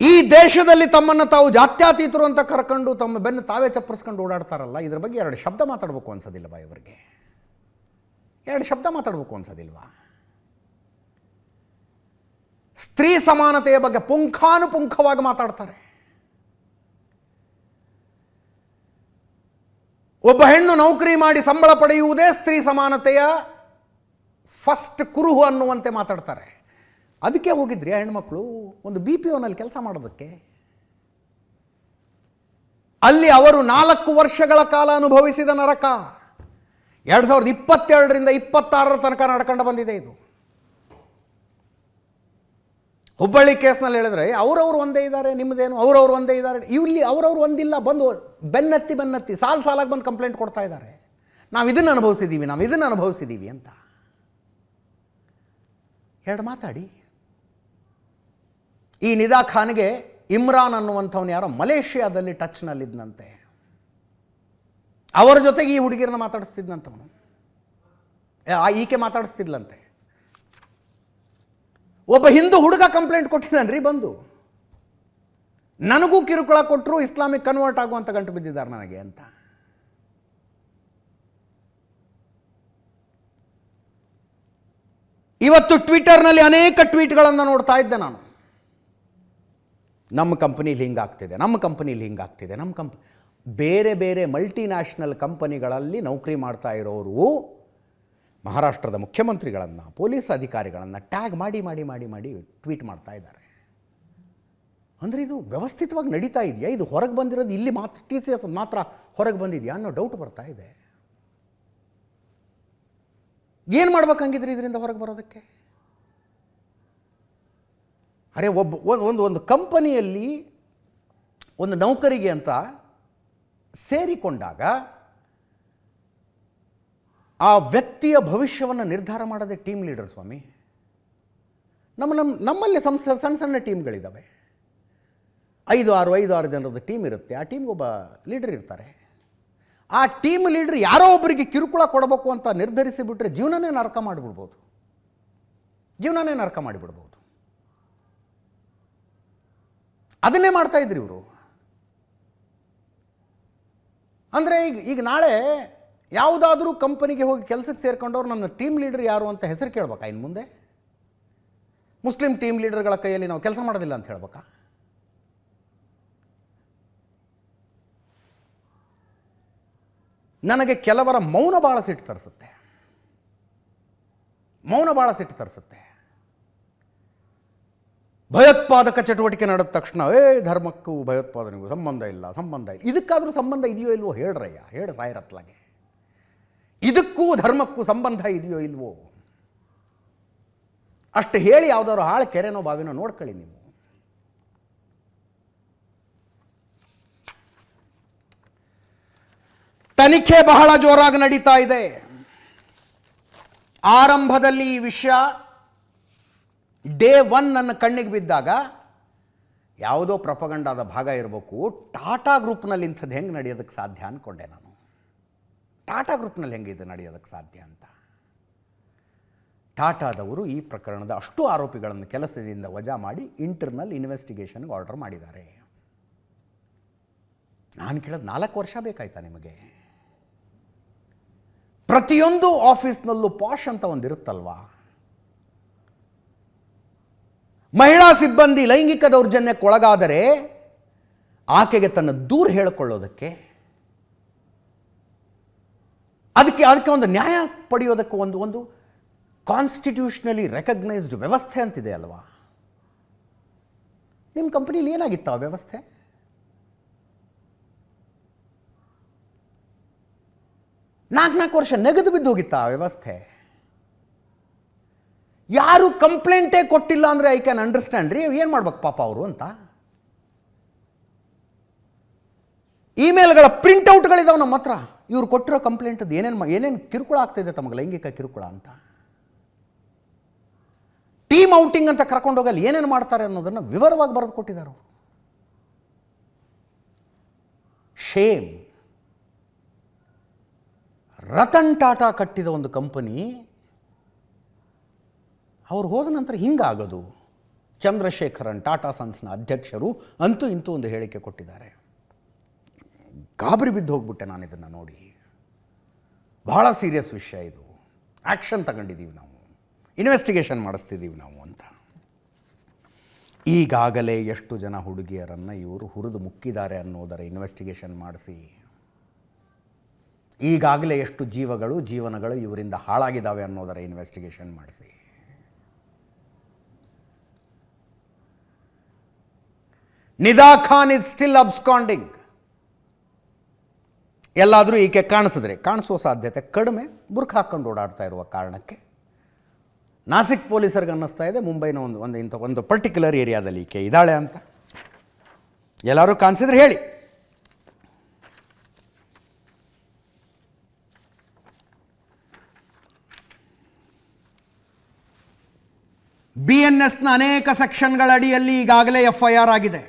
ಈ ದೇಶದಲ್ಲಿ ತಮ್ಮನ್ನು ತಾವು ಜಾತ್ಯತೀತರು ಅಂತ ಕರ್ಕೊಂಡು ತಮ್ಮ ಬೆನ್ನು ತಾವೇ ಚಪ್ಪರಿಸ್ಕೊಂಡು ಓಡಾಡ್ತಾರಲ್ಲ, ಇದ್ರ ಬಗ್ಗೆ 2 ಶಬ್ದ ಮಾತಾಡಬೇಕು ಅನ್ಸೋದಿಲ್ಲವಾ ಇವರಿಗೆ? 2 ಶಬ್ದ ಮಾತಾಡಬೇಕು ಅನ್ಸೋದಿಲ್ವಾ? ಸ್ತ್ರೀ ಸಮಾನತೆಯ ಬಗ್ಗೆ ಪುಂಖಾನುಪುಂಖವಾಗಿ ಮಾತಾಡ್ತಾರೆ. ಒಬ್ಬ ಹೆಣ್ಣು ನೌಕರಿ ಮಾಡಿ ಸಂಬಳ ಪಡೆಯುವುದೇ ಸ್ತ್ರೀ ಸಮಾನತೆಯ ಫಸ್ಟ್ ಕುರುಹು ಅನ್ನುವಂತೆ ಮಾತಾಡ್ತಾರೆ. ಅದಕ್ಕೆ ಹೋಗಿದ್ರಿ ಆ ಹೆಣ್ಮಕ್ಳು ಒಂದು BPOನಲ್ಲಿ ಕೆಲಸ ಮಾಡೋದಕ್ಕೆ. ಅಲ್ಲಿ ಅವರು 4 ವರ್ಷಗಳ ಕಾಲ ಅನುಭವಿಸಿದ ನರಕ 2022ರಿಂದ 26 ತನಕ ನಡ್ಕೊಂಡು ಬಂದಿದೆ. ಇದು ಹುಬ್ಬಳ್ಳಿ ಕೇಸ್ನಲ್ಲಿ ಹೇಳಿದ್ರೆ ಅವರವರು ಒಂದೇ ಇದ್ದಾರೆ, ನಿಮ್ಮದೇನು ಅವರವರು ಒಂದೇ ಇದ್ದಾರೆ. ಇಲ್ಲಿ ಅವರವರು ಒಂದಿಲ್ಲ, ಬಂದು ಬೆನ್ನತ್ತಿ ಸಾಲಾಗಿ ಬಂದು ಕಂಪ್ಲೇಂಟ್ ಕೊಡ್ತಾ ಇದ್ದಾರೆ. ನಾವು ಇದನ್ನು ಅನುಭವಿಸಿದ್ದೀವಿ ಅಂತ. 2 ಮಾತಾಡಿ. ಈ ನಿದಾ ಖಾನ್ಗೆ ಇಮ್ರಾನ್ ಅನ್ನುವಂಥವನು ಯಾರೋ ಮಲೇಷ್ಯಾದಲ್ಲಿ ಟಚ್ನಲ್ಲಿದ್ದಂತೆ. ಅವರ ಜೊತೆಗೆ ಈ ಹುಡುಗಿರನ್ನ ಮಾತಾಡಿಸ್ತಿದ್ದಂಥವನು, ಈಕೆ ಮಾತಾಡಿಸ್ತಿದ್ಲಂತೆ. ಒಬ್ಬ ಹಿಂದೂ ಹುಡುಗ ಕಂಪ್ಲೇಂಟ್ ಕೊಟ್ಟಿದ್ದಾನ್ರಿ ಬಂದು, ನನಗೂ ಕಿರುಕುಳ ಕೊಟ್ಟರು, ಇಸ್ಲಾಮಿಕ್ ಕನ್ವರ್ಟ್ ಆಗುವಂಥ ಗಂಟು ಬಿದ್ದಿದ್ದಾರೆ ನನಗೆ ಅಂತ. ಇವತ್ತು ಟ್ವಿಟರ್ನಲ್ಲಿ ಅನೇಕ ಟ್ವೀಟ್ಗಳನ್ನು ನೋಡ್ತಾ ಇದ್ದೆ ನಾನು. ನಮ್ಮ ಕಂಪ್ನೀಲಿ ಹಿಂಗಾಗ್ತಿದೆ, ನಮ್ಮ ಕಂಪ್ನೀಲಿ ಹಿಂಗಾಗ್ತಿದೆ, ನಮ್ಮ ಬೇರೆ ಬೇರೆ ಮಲ್ಟಿನ್ಯಾಷನಲ್ ಕಂಪನಿಗಳಲ್ಲಿ ನೌಕರಿ ಮಾಡ್ತಾ ಇರೋರು ಮಹಾರಾಷ್ಟ್ರದ ಮುಖ್ಯಮಂತ್ರಿಗಳನ್ನು, ಪೊಲೀಸ್ ಅಧಿಕಾರಿಗಳನ್ನು ಟ್ಯಾಗ್ ಮಾಡಿ ಮಾಡಿ ಮಾಡಿ ಮಾಡಿ ಟ್ವೀಟ್ ಮಾಡ್ತಾ ಇದ್ದಾರೆ. ಅಂದರೆ ಇದು ವ್ಯವಸ್ಥಿತವಾಗಿ ನಡೀತಾ ಇದೆಯಾ? ಇದು ಹೊರಗೆ ಬಂದಿರೋದು ಇಲ್ಲಿ ಮಾತ್ರ, TCS ಮಾತ್ರ ಹೊರಗೆ ಬಂದಿದೆಯಾ ಅನ್ನೋ ಡೌಟ್ ಬರ್ತಾ ಇದೆ. ಏನು ಮಾಡ್ಬೇಕಂಗಿದ್ರಿ ಇದರಿಂದ ಹೊರಗೆ ಬರೋದಕ್ಕೆ? ಅರೆ ಒಂದು ಕಂಪನಿಯಲ್ಲಿ ಒಂದು ನೌಕರಿಗೆ ಅಂತ ಸೇರಿಕೊಂಡಾಗ ಆ ವ್ಯಕ್ತಿಯ ಭವಿಷ್ಯವನ್ನು ನಿರ್ಧಾರ ಮಾಡೋದೇ ಟೀಮ್ ಲೀಡರ್ ಸ್ವಾಮಿ. ನಮ್ಮಲ್ಲಿ ಸಣ್ಣ ಸಣ್ಣ ಟೀಮ್ಗಳಿದ್ದಾವೆ, 5-6 ಜನರದ ಟೀಮ್ ಇರುತ್ತೆ. ಆ ಟೀಮ್ಗೆ ಒಬ್ಬ ಲೀಡರ್ ಇರ್ತಾರೆ. ಆ ಟೀಮ್ ಲೀಡರ್ ಯಾರೋ ಒಬ್ಬರಿಗೆ ಕಿರುಕುಳ ಕೊಡಬೇಕು ಅಂತ ನಿರ್ಧರಿಸಿಬಿಟ್ರೆ ಜೀವನನೇ ನರಕ ಮಾಡಿಬಿಡ್ಬೋದು. ಅದನ್ನೇ ಮಾಡ್ತಾ ಇದ್ರಿ ಇವರು. ಅಂದರೆ ಈಗ ನಾಳೆ ಯಾವುದಾದ್ರೂ ಕಂಪನಿಗೆ ಹೋಗಿ ಕೆಲಸಕ್ಕೆ ಸೇರ್ಕೊಂಡವ್ರು ನನ್ನ ಟೀಮ್ ಲೀಡರ್ ಯಾರು ಅಂತ ಹೆಸರು ಕೇಳ್ಬೇಕಾ? ಇನ್ನು ಮುಂದೆ ಮುಸ್ಲಿಂ ಟೀಮ್ ಲೀಡರ್ಗಳ ಕೈಯಲ್ಲಿ ನಾವು ಕೆಲಸ ಮಾಡೋದಿಲ್ಲ ಅಂತ ಹೇಳ್ಬೇಕಾ? ನನಗೆ ಕೆಲವರ ಮೌನ ಭಾಳ ಸಿಟ್ಟು ತರಿಸುತ್ತೆ. ಭಯೋತ್ಪಾದಕ ಚಟುವಟಿಕೆ ನಡೆದ ತಕ್ಷಣ ಧರ್ಮಕ್ಕೂ ಭಯೋತ್ಪಾದನೆಗೂ ಸಂಬಂಧ ಇಲ್ಲ. ಇದಕ್ಕಾದರೂ ಸಂಬಂಧ ಇದೆಯೋ ಇಲ್ವೋ ಹೇಳ್ರಯ್ಯ, ಹೇಳ ಸಾಯಿರತ್ಲಾಗೆ. ಇದಕ್ಕೂ ಧರ್ಮಕ್ಕೂ ಸಂಬಂಧ ಇದೆಯೋ ಇಲ್ವೋ ಅಷ್ಟು ಹೇಳಿ ಯಾವುದಾದ್ರು ಹಾಳು ಕೆರೆನೋ ಬಾವಿನೋ ನೋಡ್ಕೊಳ್ಳಿ ನೀವು. ತನಿಖೆ ಬಹಳ ಜೋರಾಗಿ ನಡೀತಾ ಇದೆ. ಆರಂಭದಲ್ಲಿ ಈ ವಿಷಯ ಡೇ 1 ನನ್ನ ಕಣ್ಣಿಗೆ ಬಿದ್ದಾಗ ಯಾವುದೋ ಪ್ರಪಗಂಡಾದ ಭಾಗ ಇರಬೇಕು. ಟಾಟಾ ಗ್ರೂಪ್ನಲ್ಲಿ ಇಂಥದ್ದು ಹೆಂಗೆ ನಡೆಯೋದಕ್ಕೆ ಸಾಧ್ಯ ಅಂದ್ಕೊಂಡೆ ನಾನು. ಟಾಟಾ ಗ್ರೂಪ್ನಲ್ಲಿ ಹೆಂಗೆ ಇದು ನಡೆಯೋದಕ್ಕೆ ಸಾಧ್ಯ ಅಂತ. ಟಾಟಾದವರು ಈ ಪ್ರಕರಣದ ಅಷ್ಟು ಆರೋಪಿಗಳನ್ನು ಕೆಲಸದಿಂದ ವಜಾ ಮಾಡಿ ಇಂಟರ್ನಲ್ ಇನ್ವೆಸ್ಟಿಗೇಷನ್ಗೆ ಆರ್ಡರ್ ಮಾಡಿದ್ದಾರೆ. ನಾನು ಕೇಳೋದು 4 ವರ್ಷ ಬೇಕಾಯ್ತಾ ನಿಮಗೆ? ಪ್ರತಿಯೊಂದು ಆಫೀಸ್ನಲ್ಲೂ ಪಾಶ್ ಅಂತ ಒಂದಿರುತ್ತಲ್ವಾ? ಮಹಿಳಾ ಸಿಬ್ಬಂದಿ ಲೈಂಗಿಕ ದೌರ್ಜನ್ಯಕ್ಕೆ ಒಳಗಾದರೆ ಆಕೆಗೆ ತನ್ನ ದೂರು ಹೇಳಿಕೊಳ್ಳೋದಕ್ಕೆ, ಅದಕ್ಕೆ ಒಂದು ನ್ಯಾಯ ಪಡೆಯೋದಕ್ಕೆ ಒಂದು ಕಾನ್ಸ್ಟಿಟ್ಯೂಷನಲಿ ರೆಕಗ್ನೈಸ್ಡ್ ವ್ಯವಸ್ಥೆ ಅಂತಿದೆ ಅಲ್ವಾ? ನಿಮ್ಮ ಕಂಪನಿಲಿ ಏನಾಗಿತ್ತು ಆ ವ್ಯವಸ್ಥೆ? ನಾಲ್ಕು ವರ್ಷ ನೆಗೆದು ಬಿದ್ದು ಹೋಗಿತ್ತ ಆ ವ್ಯವಸ್ಥೆ? ಯಾರು ಕಂಪ್ಲೇಂಟೇ ಕೊಟ್ಟಿಲ್ಲ ಅಂದರೆ ಐ ಕ್ಯಾನ್ ಅಂಡರ್ಸ್ಟ್ಯಾಂಡ್ ರೀ, ಏನು ಮಾಡ್ಬೇಕು ಪಾಪ ಅವರು ಅಂತ. ಇಮೇಲ್ಗಳ ಪ್ರಿಂಟ್ಔಟ್ಗಳಿದಾವೆ ನಮ್ಮ ಹತ್ರ, ಇವ್ರು ಕೊಟ್ಟಿರೋ ಕಂಪ್ಲೇಂಟದ್ದು ಏನೇನು ಕಿರುಕುಳ ಆಗ್ತಿದೆ ತಮಗೆ, ಲೈಂಗಿಕ ಕಿರುಕುಳ ಅಂತ. ಟೀಮ್ ಔಟಿಂಗ್ ಅಂತ ಕರ್ಕೊಂಡೋಗಲ್ಲಿ ಏನೇನು ಮಾಡ್ತಾರೆ ಅನ್ನೋದನ್ನು ವಿವರವಾಗಿ ಬರೆದು ಕೊಟ್ಟಿದ್ದಾರೆ ಅವರು. ಶೇಮ್. ರತನ್ ಟಾಟಾ ಕಟ್ಟಿದ ಒಂದು ಕಂಪನಿ ಅವ್ರು ಹೋದ ನಂತರ ಹಿಂಗಾಗೋದು. ಚಂದ್ರಶೇಖರನ್ ಟಾಟಾ ಸನ್ಸ್ನ ಅಧ್ಯಕ್ಷರು ಅಂತೂ ಇಂತೂ ಒಂದು ಹೇಳಿಕೆ ಕೊಟ್ಟಿದ್ದಾರೆ. ಗಾಬರಿ ಬಿದ್ದು ಹೋಗ್ಬಿಟ್ಟೆ ನಾನು ಇದನ್ನು ನೋಡಿ. ಬಹಳ ಸೀರಿಯಸ್ ವಿಷಯ ಇದು, ಆ್ಯಕ್ಷನ್ ತಗೊಂಡಿದ್ದೀವಿ ನಾವು, ಇನ್ವೆಸ್ಟಿಗೇಷನ್ ಮಾಡಿಸ್ತಿದ್ದೀವಿ ನಾವು ಅಂತ. ಈಗಾಗಲೇ ಎಷ್ಟು ಜನ ಹುಡುಗಿಯರನ್ನು ಇವರು ಹುರಿದು ಮುಕ್ಕಿದ್ದಾರೆ ಅನ್ನೋದರ ಇನ್ವೆಸ್ಟಿಗೇಷನ್ ಮಾಡಿಸಿ, ಈಗಾಗಲೇ ಎಷ್ಟು ಜೀವನಗಳು ಇವರಿಂದ ಹಾಳಾಗಿದ್ದಾವೆ ಅನ್ನೋದರ ಇನ್ವೆಸ್ಟಿಗೇಷನ್ ಮಾಡಿಸಿ, ನಿದಾ ಖಾನ್ ಇಸ್ ಸ್ಟಿಲ್ ಅಬ್ಸ್ಕಾಂಡಿಂಗ್. ಎಲ್ಲಾದರೂ ಈಕೆ ಕಾಣಿಸುವ ಸಾಧ್ಯತೆ ಕಡಿಮೆ, ಬುರ್ಖ ಹಾಕ್ಕೊಂಡು ಓಡಾಡ್ತಾ ಇರುವ ಕಾರಣಕ್ಕೆ ನಾಸಿಕ್ ಪೊಲೀಸರಿಗೆ ಅನ್ನಿಸ್ತಾ ಇದೆ ಮುಂಬೈನ ಒಂದು ಪರ್ಟಿಕ್ಯುಲರ್ ಏರಿಯಾದಲ್ಲಿ ಈಕೆ ಇದ್ದಾಳೆ ಅಂತ. ಎಲ್ಲರೂ ಕಾಣಿಸಿದ್ರೆ ಹೇಳಿ. BNSನ ಅನೇಕ ಸೆಕ್ಷನ್ಗಳ ಅಡಿಯಲ್ಲಿ ಈಗಾಗಲೇ FIR ಆಗಿದೆ.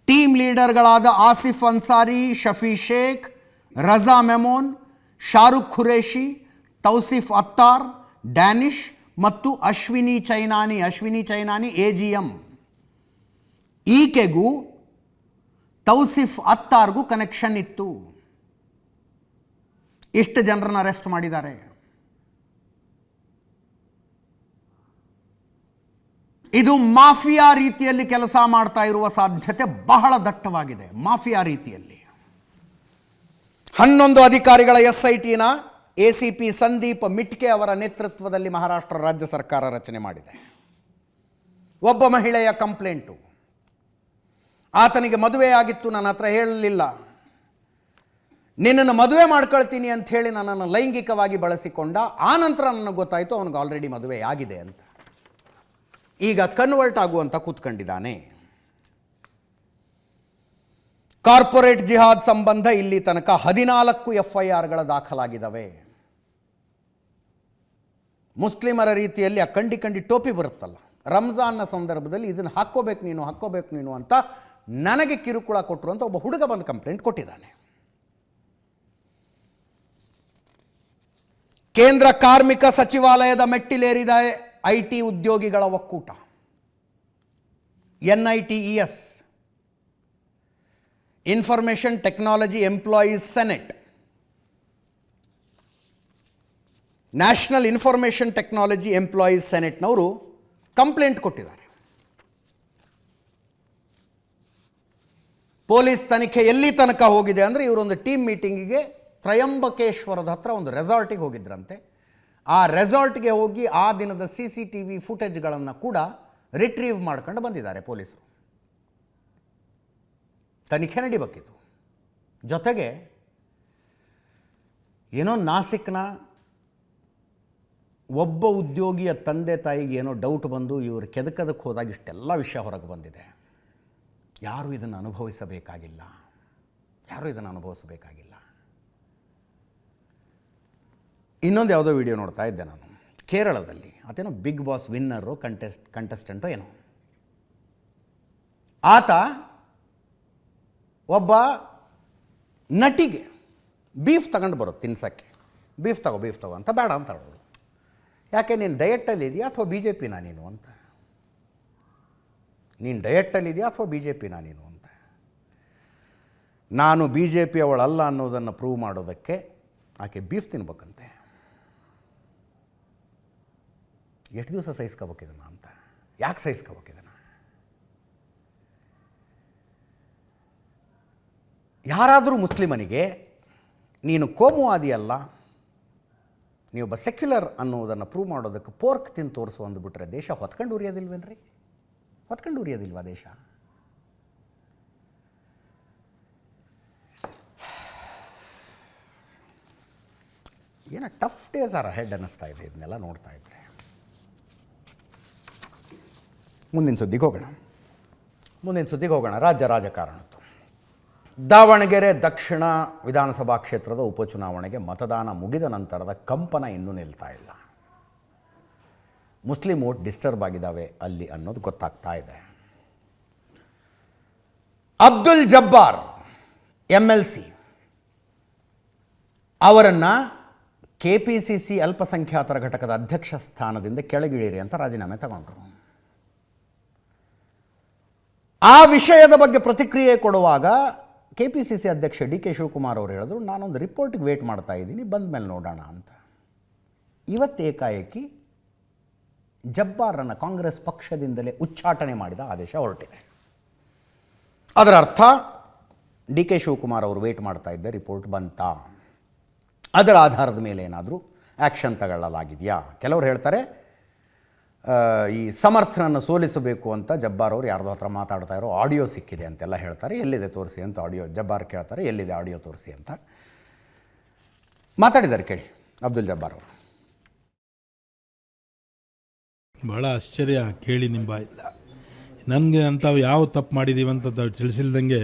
ಟೀಮ್ ಲೀಡರ್ಗಳಾದ ಆಸಿಫ್ ಅನ್ಸಾರಿ, ಶಫಿ ಶೇಖ್, ರಜಾ ಮೆಮೋನ್, ಶಾರುಖ್ ಖುರೇಶಿ, ತೌಸಿಫ್ ಅತ್ತಾರ್, ಡ್ಯಾನಿಶ್ ಮತ್ತು ಅಶ್ವಿನಿ ಚೈನಾನಿ AGM. ಈಕೆಗೂ ತೌಸಿಫ್ ಅತ್ತಾರ್ಗೂ ಕನೆಕ್ಷನ್ ಇತ್ತು. ಇಷ್ಟು ಜನರನ್ನು ಅರೆಸ್ಟ್ ಮಾಡಿದ್ದಾರೆ. ಇದು ಮಾಫಿಯಾ ರೀತಿಯಲ್ಲಿ ಕೆಲಸ ಮಾಡ್ತಾ ಇರುವ ಸಾಧ್ಯತೆ ಬಹಳ ದಟ್ಟವಾಗಿದೆ. ಮಾಫಿಯಾ ರೀತಿಯಲ್ಲಿ 11 ಅಧಿಕಾರಿಗಳ SITನ ACP ಸಂದೀಪ್ ಮಿಟ್ಕೆ ಅವರ ನೇತೃತ್ವದಲ್ಲಿ ಮಹಾರಾಷ್ಟ್ರ ರಾಜ್ಯ ಸರ್ಕಾರ ರಚನೆ ಮಾಡಿದೆ. ಒಬ್ಬ ಮಹಿಳೆಯ ಕಂಪ್ಲೇಂಟು, ಆತನಿಗೆ ಮದುವೆಯಾಗಿತ್ತು, ನನ್ನ ಹತ್ರ ಹೇಳಲಿಲ್ಲ, ನಿನ್ನನ್ನು ಮದುವೆ ಮಾಡ್ಕೊಳ್ತೀನಿ ಅಂತ ಹೇಳಿ ನನ್ನನ್ನು ಲೈಂಗಿಕವಾಗಿ ಬಳಸಿಕೊಂಡ. ಆ ನಂತರ ನನಗೆ ಗೊತ್ತಾಯಿತು ಅವನಿಗೆ ಆಲ್ರೆಡಿ ಮದುವೆ ಆಗಿದೆ ಅಂತ. ಈಗ ಕನ್ವರ್ಟ್ ಆಗುವಂತ ಕೂತ್ಕೊಂಡಿದ್ದಾನೆ. ಕಾರ್ಪೊರೇಟ್ ಜಿಹಾದ್ ಸಂಬಂಧ ಇಲ್ಲಿ ತನಕ 14 FIRಗಳ ದಾಖಲಾಗಿದ್ದಾವೆ. ಮುಸ್ಲಿಮರ ರೀತಿಯಲ್ಲಿ ಆ ಕಂಡಿ ಟೋಪಿ ಬರುತ್ತಲ್ಲ, ರಂಜಾನ್ನ ಸಂದರ್ಭದಲ್ಲಿ ಇದನ್ನು ಹಾಕ್ಕೋಬೇಕು ನೀನು ಅಂತ ನನಗೆ ಕಿರುಕುಳ ಕೊಟ್ಟರು ಅಂತ ಒಬ್ಬ ಹುಡುಗ ಬಂದು ಕಂಪ್ಲೇಂಟ್ ಕೊಟ್ಟಿದ್ದಾನೆ. ಕೇಂದ್ರ ಕಾರ್ಮಿಕ ಸಚಿವಾಲಯದ ಮೆಟ್ಟಿಲೇರಿದ IT ಉದ್ಯೋಗಿಗಳ ಒಕ್ಕೂಟ NITES, information technology employees senate, national information technology employees ಸೆನೆಟ್ನವರು ಕಂಪ್ಲೇಂಟ್ ಕೊಟ್ಟಿದ್ದಾರೆ. ಪೊಲೀಸ್ ತನಿಖೆ ಎಲ್ಲಿ ತನಕ ಹೋಗಿದೆ ಅಂದರೆ, ಇವರೊಂದು ಟೀಮ್ ಮೀಟಿಂಗಿಗೆ ತ್ರಯಂಬಕೇಶ್ವರದ ಹತ್ರ ಒಂದು ರೆಸಾರ್ಟಿಗೆ ಹೋಗಿದ್ರಂತೆ. ಆ ರೆಸಾರ್ಟ್ಗೆ ಹೋಗಿ ಆ ದಿನದ CCTV ಫುಟೇಜ್ಗಳನ್ನು ಕೂಡ ರಿಟ್ರೀವ್ ಮಾಡ್ಕೊಂಡು ಬಂದಿದ್ದಾರೆ ಪೊಲೀಸರು. ತನಿಖೆ ನಡಿಬೇಕಿತ್ತು. ಜೊತೆಗೆ ಏನೋ ನಾಸಿಕ್ನ ಒಬ್ಬ ಉದ್ಯೋಗಿಯ ತಂದೆ ತಾಯಿಗೆ ಏನೋ ಡೌಟ್ ಬಂದು ಇವರು ಕೆದಕದಕ್ಕೆ ಹೋದಾಗ ಇಷ್ಟೆಲ್ಲ ವಿಷಯ ಹೊರಗೆ ಬಂದಿದೆ. ಯಾರೂ ಇದನ್ನು ಅನುಭವಿಸಬೇಕಾಗಿಲ್ಲ. ಇನ್ನೊಂದು ಯಾವುದೋ ವಿಡಿಯೋ ನೋಡ್ತಾ ಇದ್ದೆ ನಾನು, ಕೇರಳದಲ್ಲಿ ಅದೇನೋ ಬಿಗ್ ಬಾಸ್ ವಿನ್ನರು ಕಂಟೆಸ್ಟೆಂಟೋ ಏನೋ, ಆತ ಒಬ್ಬ ನಟಿಗೆ ಬೀಫ್ ತಗೊಂಡು ಬರುತ್ತೆ ತಿನ್ಸೋಕ್ಕೆ. ಬೀಫ್ ತಗೋ ಅಂತ ಬೇಡ ಅಂತ ಹೇಳೋದು. ಯಾಕೆ ನೀನು ಡಯೆಟ್ಟಲ್ಲಿ ಇದೆಯಾ ಅಥವಾ BJPನ ನೀನು ಅಂತ. ನೀನು ಡಯೆಟ್ಟಲ್ಲಿ ಇದೆಯಾ ಅಥವಾ BJPನ ನೀನು ಅಂತ. ನಾನು BJP ಅವಳಲ್ಲ ಅನ್ನೋದನ್ನು ಪ್ರೂವ್ ಮಾಡೋದಕ್ಕೆ ಆಕೆ ಬೀಫ್ ತಿನ್ಬೇಕಂತೆ. ಎಷ್ಟು ದಿವಸ ಸಹಿಸ್ಕೋಬೇಕಿದನ್ನು ಅಂತ. ಯಾಕೆ ಸಹಿಸ್ಕೋಬೇಕಿದನ್ನು? ಯಾರಾದರೂ ಮುಸ್ಲಿಮನಿಗೆ ನೀನು ಕೋಮುವಾದಿಯಲ್ಲ, ನೀವೊಬ್ಬ ಸೆಕ್ಯುಲರ್ ಅನ್ನೋದನ್ನು ಪ್ರೂವ್ ಮಾಡೋದಕ್ಕೆ ಪೋರ್ಕ್ ತಿಂದು ತೋರಿಸು ಅಂದ್ಬಿಟ್ರೆ ದೇಶ ಹೊತ್ಕೊಂಡು ಉರಿಯೋದಿಲ್ವೇನ್ರಿ? ಉರಿಯೋದಿಲ್ವಾ ದೇಶ? ಏನೋ ಟಫ್ ಡೇಸ್ ಆರ್ ಹೆಡ್ ಅನ್ನಿಸ್ತಾ ಇದೆ ಇದನ್ನೆಲ್ಲ ನೋಡ್ತಾ ಇದ್ರೆ. ಮುಂದಿನ ಸುದ್ದಿಗೆ ಹೋಗೋಣ. ರಾಜ್ಯ ರಾಜಕಾರಣದ್ದು. ದಾವಣಗೆರೆ ದಕ್ಷಿಣ ವಿಧಾನಸಭಾ ಕ್ಷೇತ್ರದ ಉಪಚುನಾವಣೆಗೆ ಮತದಾನ ಮುಗಿದ ನಂತರದ ಕಂಪನ ಇನ್ನೂ ನಿಲ್ತಾ ಇಲ್ಲ. ಮುಸ್ಲಿಂ ವೋಟ್ ಡಿಸ್ಟರ್ಬ್ ಆಗಿದ್ದಾವೆ ಅಲ್ಲಿ ಅನ್ನೋದು ಗೊತ್ತಾಗ್ತಾ ಇದೆ. ಅಬ್ದುಲ್ ಜಬ್ಬಾರ್ MLC ಅವರನ್ನು KPCC ಅಲ್ಪಸಂಖ್ಯಾತರ ಘಟಕದ ಅಧ್ಯಕ್ಷ ಸ್ಥಾನದಿಂದ ಕೆಳಗಿಳಿಯಿರಿ ಅಂತ ರಾಜೀನಾಮೆ ತಗೊಂಡ್ರು. ಆ ವಿಷಯದ ಬಗ್ಗೆ ಪ್ರತಿಕ್ರಿಯೆ ಕೊಡುವಾಗ KPCC ಅಧ್ಯಕ್ಷ DK ಶಿವಕುಮಾರ್ ಅವರು ಹೇಳಿದ್ರು, ನಾನೊಂದು ರಿಪೋರ್ಟ್ಗೆ ವೇಟ್ ಮಾಡ್ತಾ ಇದ್ದೀನಿ, ಬಂದ ಮೇಲೆ ನೋಡೋಣ ಅಂತ. ಇವತ್ತು ಏಕಾಏಕಿ ಜಬ್ಬಾರನ್ನು ಕಾಂಗ್ರೆಸ್ ಪಕ್ಷದಿಂದಲೇ ಉಚ್ಚಾಟನೆ ಮಾಡಿದ ಆದೇಶ ಹೊರಟಿದೆ. ಅದರ ಅರ್ಥ DK ಶಿವಕುಮಾರ್ ಅವರು ವೇಟ್ ಮಾಡ್ತಾ ಇದ್ದ ರಿಪೋರ್ಟ್ ಬಂತಾ, ಅದರ ಆಧಾರದ ಮೇಲೆ ಏನಾದರೂ ಆ್ಯಕ್ಷನ್ ತಗೊಳ್ಳಲಾಗಿದೆಯಾ? ಕೆಲವರು ಹೇಳ್ತಾರೆ ಈ ಸಮರ್ಥನನ್ನು ಸೋಲಿಸಬೇಕು ಅಂತ ಜಬ್ಬಾರ್ ಅವರು ಯಾರ್ದೋ ಹತ್ರ ಮಾತಾಡ್ತಾ ಇರೋ ಆಡಿಯೋ ಸಿಕ್ಕಿದೆ ಅಂತೆಲ್ಲ ಹೇಳ್ತಾರೆ. ಎಲ್ಲಿದೆ ತೋರಿಸಿ ಅಂತ ಆಡಿಯೋ ಜಬ್ಬಾರ್ ಕೇಳ್ತಾರೆ, ಎಲ್ಲಿದೆ ಆಡಿಯೋ ತೋರಿಸಿ ಅಂತ ಮಾತಾಡಿದ್ದಾರೆ. ಕೇಳಿ ಅಬ್ದುಲ್ ಜಬ್ಬಾರ್ ಅವರು.
ಭಾಳ ಆಶ್ಚರ್ಯ ಕೇಳಿ ನಿಮ್ಮ ಬಾಯಿಂದ. ನನಗೆ ಅಂಥವು ಯಾವ ತಪ್ಪು ಮಾಡಿದ್ದೀವಿ ಅಂತ ತಿಳಿಸಿಲ್ದಂಗೆ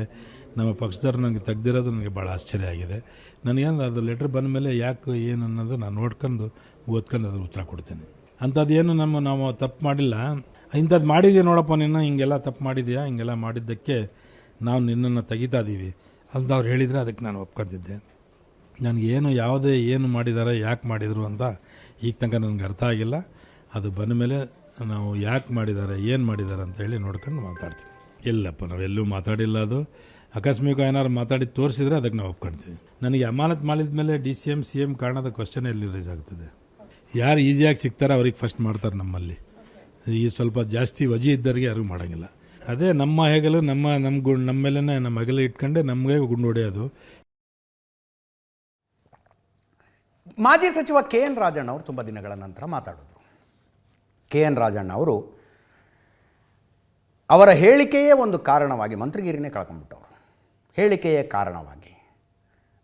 ನಮ್ಮ ಪಕ್ಷದವ್ರು ನನಗೆ ತೆಗ್ದಿರೋದು ನನಗೆ ಭಾಳ ಆಶ್ಚರ್ಯ ಆಗಿದೆ. ನನಗೇನು ಅದು ಲೆಟ್ರ್ ಬಂದ ಮೇಲೆ ಯಾಕೆ ಏನು ಅನ್ನೋದು ನಾನು ನೋಡ್ಕೊಂಡು ಓದ್ಕೊಂಡು ಅದ್ರ ಉತ್ತರ ಕೊಡ್ತೇನೆ. ಅಂಥದ್ದೇನು ನಾವು ತಪ್ಪು ಮಾಡಿಲ್ಲ. ಇಂಥದ್ದು ಮಾಡಿದ್ದೀಯ ನೋಡಪ್ಪ, ನಿನ್ನ ಹಿಂಗೆಲ್ಲ ತಪ್ಪು ಮಾಡಿದೆಯಾ, ಹಿಂಗೆಲ್ಲ ಮಾಡಿದ್ದಕ್ಕೆ ನಾವು ನಿನ್ನನ್ನು ತೆಗಿತಾ ಇದ್ದೀವಿ ಅಂತ ಅವ್ರು ಹೇಳಿದರೆ ಅದಕ್ಕೆ ನಾನು ಒಪ್ಕೊತಿದ್ದೆ. ನನಗೇನು ಯಾವುದೇ ಏನು ಮಾಡಿದ್ದಾರೆ, ಯಾಕೆ ಮಾಡಿದರು ಅಂತ ಈಗ ತನಕ ನನಗೆ ಅರ್ಥ ಆಗಿಲ್ಲ. ಅದು ಬಂದ ಮೇಲೆ ನಾವು ಯಾಕೆ ಮಾಡಿದ್ದಾರೆ, ಏನು ಮಾಡಿದ್ದಾರೆ ಅಂತೇಳಿ ನೋಡ್ಕೊಂಡು ಮಾತಾಡ್ತೀವಿ. ಇಲ್ಲಪ್ಪ, ನಾವೆಲ್ಲೂ ಮಾತಾಡಿಲ್ಲ. ಅದು ಆಕಸ್ಮಿಕ ಏನಾದ್ರು ಮಾತಾಡಿ ತೋರಿಸಿದ್ರೆ ಅದಕ್ಕೆ ನಾವು ಒಪ್ಕೊಳ್ತೀವಿ. ನನಗೆ ಅಮಾನತ್ ಮಾಡಿದ ಮೇಲೆ DCM CM ಕಾರಣದ ಕ್ವಶನ್ ಎಲ್ಲಿ ರೇಸ್ ಆಗ್ತದೆ. ಯಾರು ಈಸಿಯಾಗಿ ಸಿಗ್ತಾರೆ ಅವ್ರಿಗೆ ಫಸ್ಟ್ ಮಾಡ್ತಾರೆ ನಮ್ಮಲ್ಲಿ. ಈ ಸ್ವಲ್ಪ ಜಾಸ್ತಿ ವಜಿ ಇದ್ದವರಿಗೆ ಯಾರಿಗೂ ಮಾಡೋಂಗಿಲ್ಲ. ಅದೇ ನಮ್ಮ ಹೆಗಲು ನಮ್ಮ ಮೇಲೇ ನಮ್ಮ ಹೆಗಲು ಇಟ್ಕೊಂಡೆ ನಮಗೆ ಗುಂಡು ಹೊಡೆಯೋದು.
ಮಾಜಿ ಸಚಿವ ಕೆ ಎನ್ ರಾಜಣ್ಣ ಅವರು ತುಂಬ ದಿನಗಳ ನಂತರ ಮಾತಾಡಿದ್ರು. ಕೆ ಎನ್ ರಾಜಣ್ಣ ಅವರು ಅವರ ಹೇಳಿಕೆಯೇ ಒಂದು ಕಾರಣವಾಗಿ ಮಂತ್ರಿಗಿರಿನೇ ಕಳ್ಕೊಂಡ್ಬಿಟ್ಟವರು. ಹೇಳಿಕೆಯೇ ಕಾರಣವಾಗಿ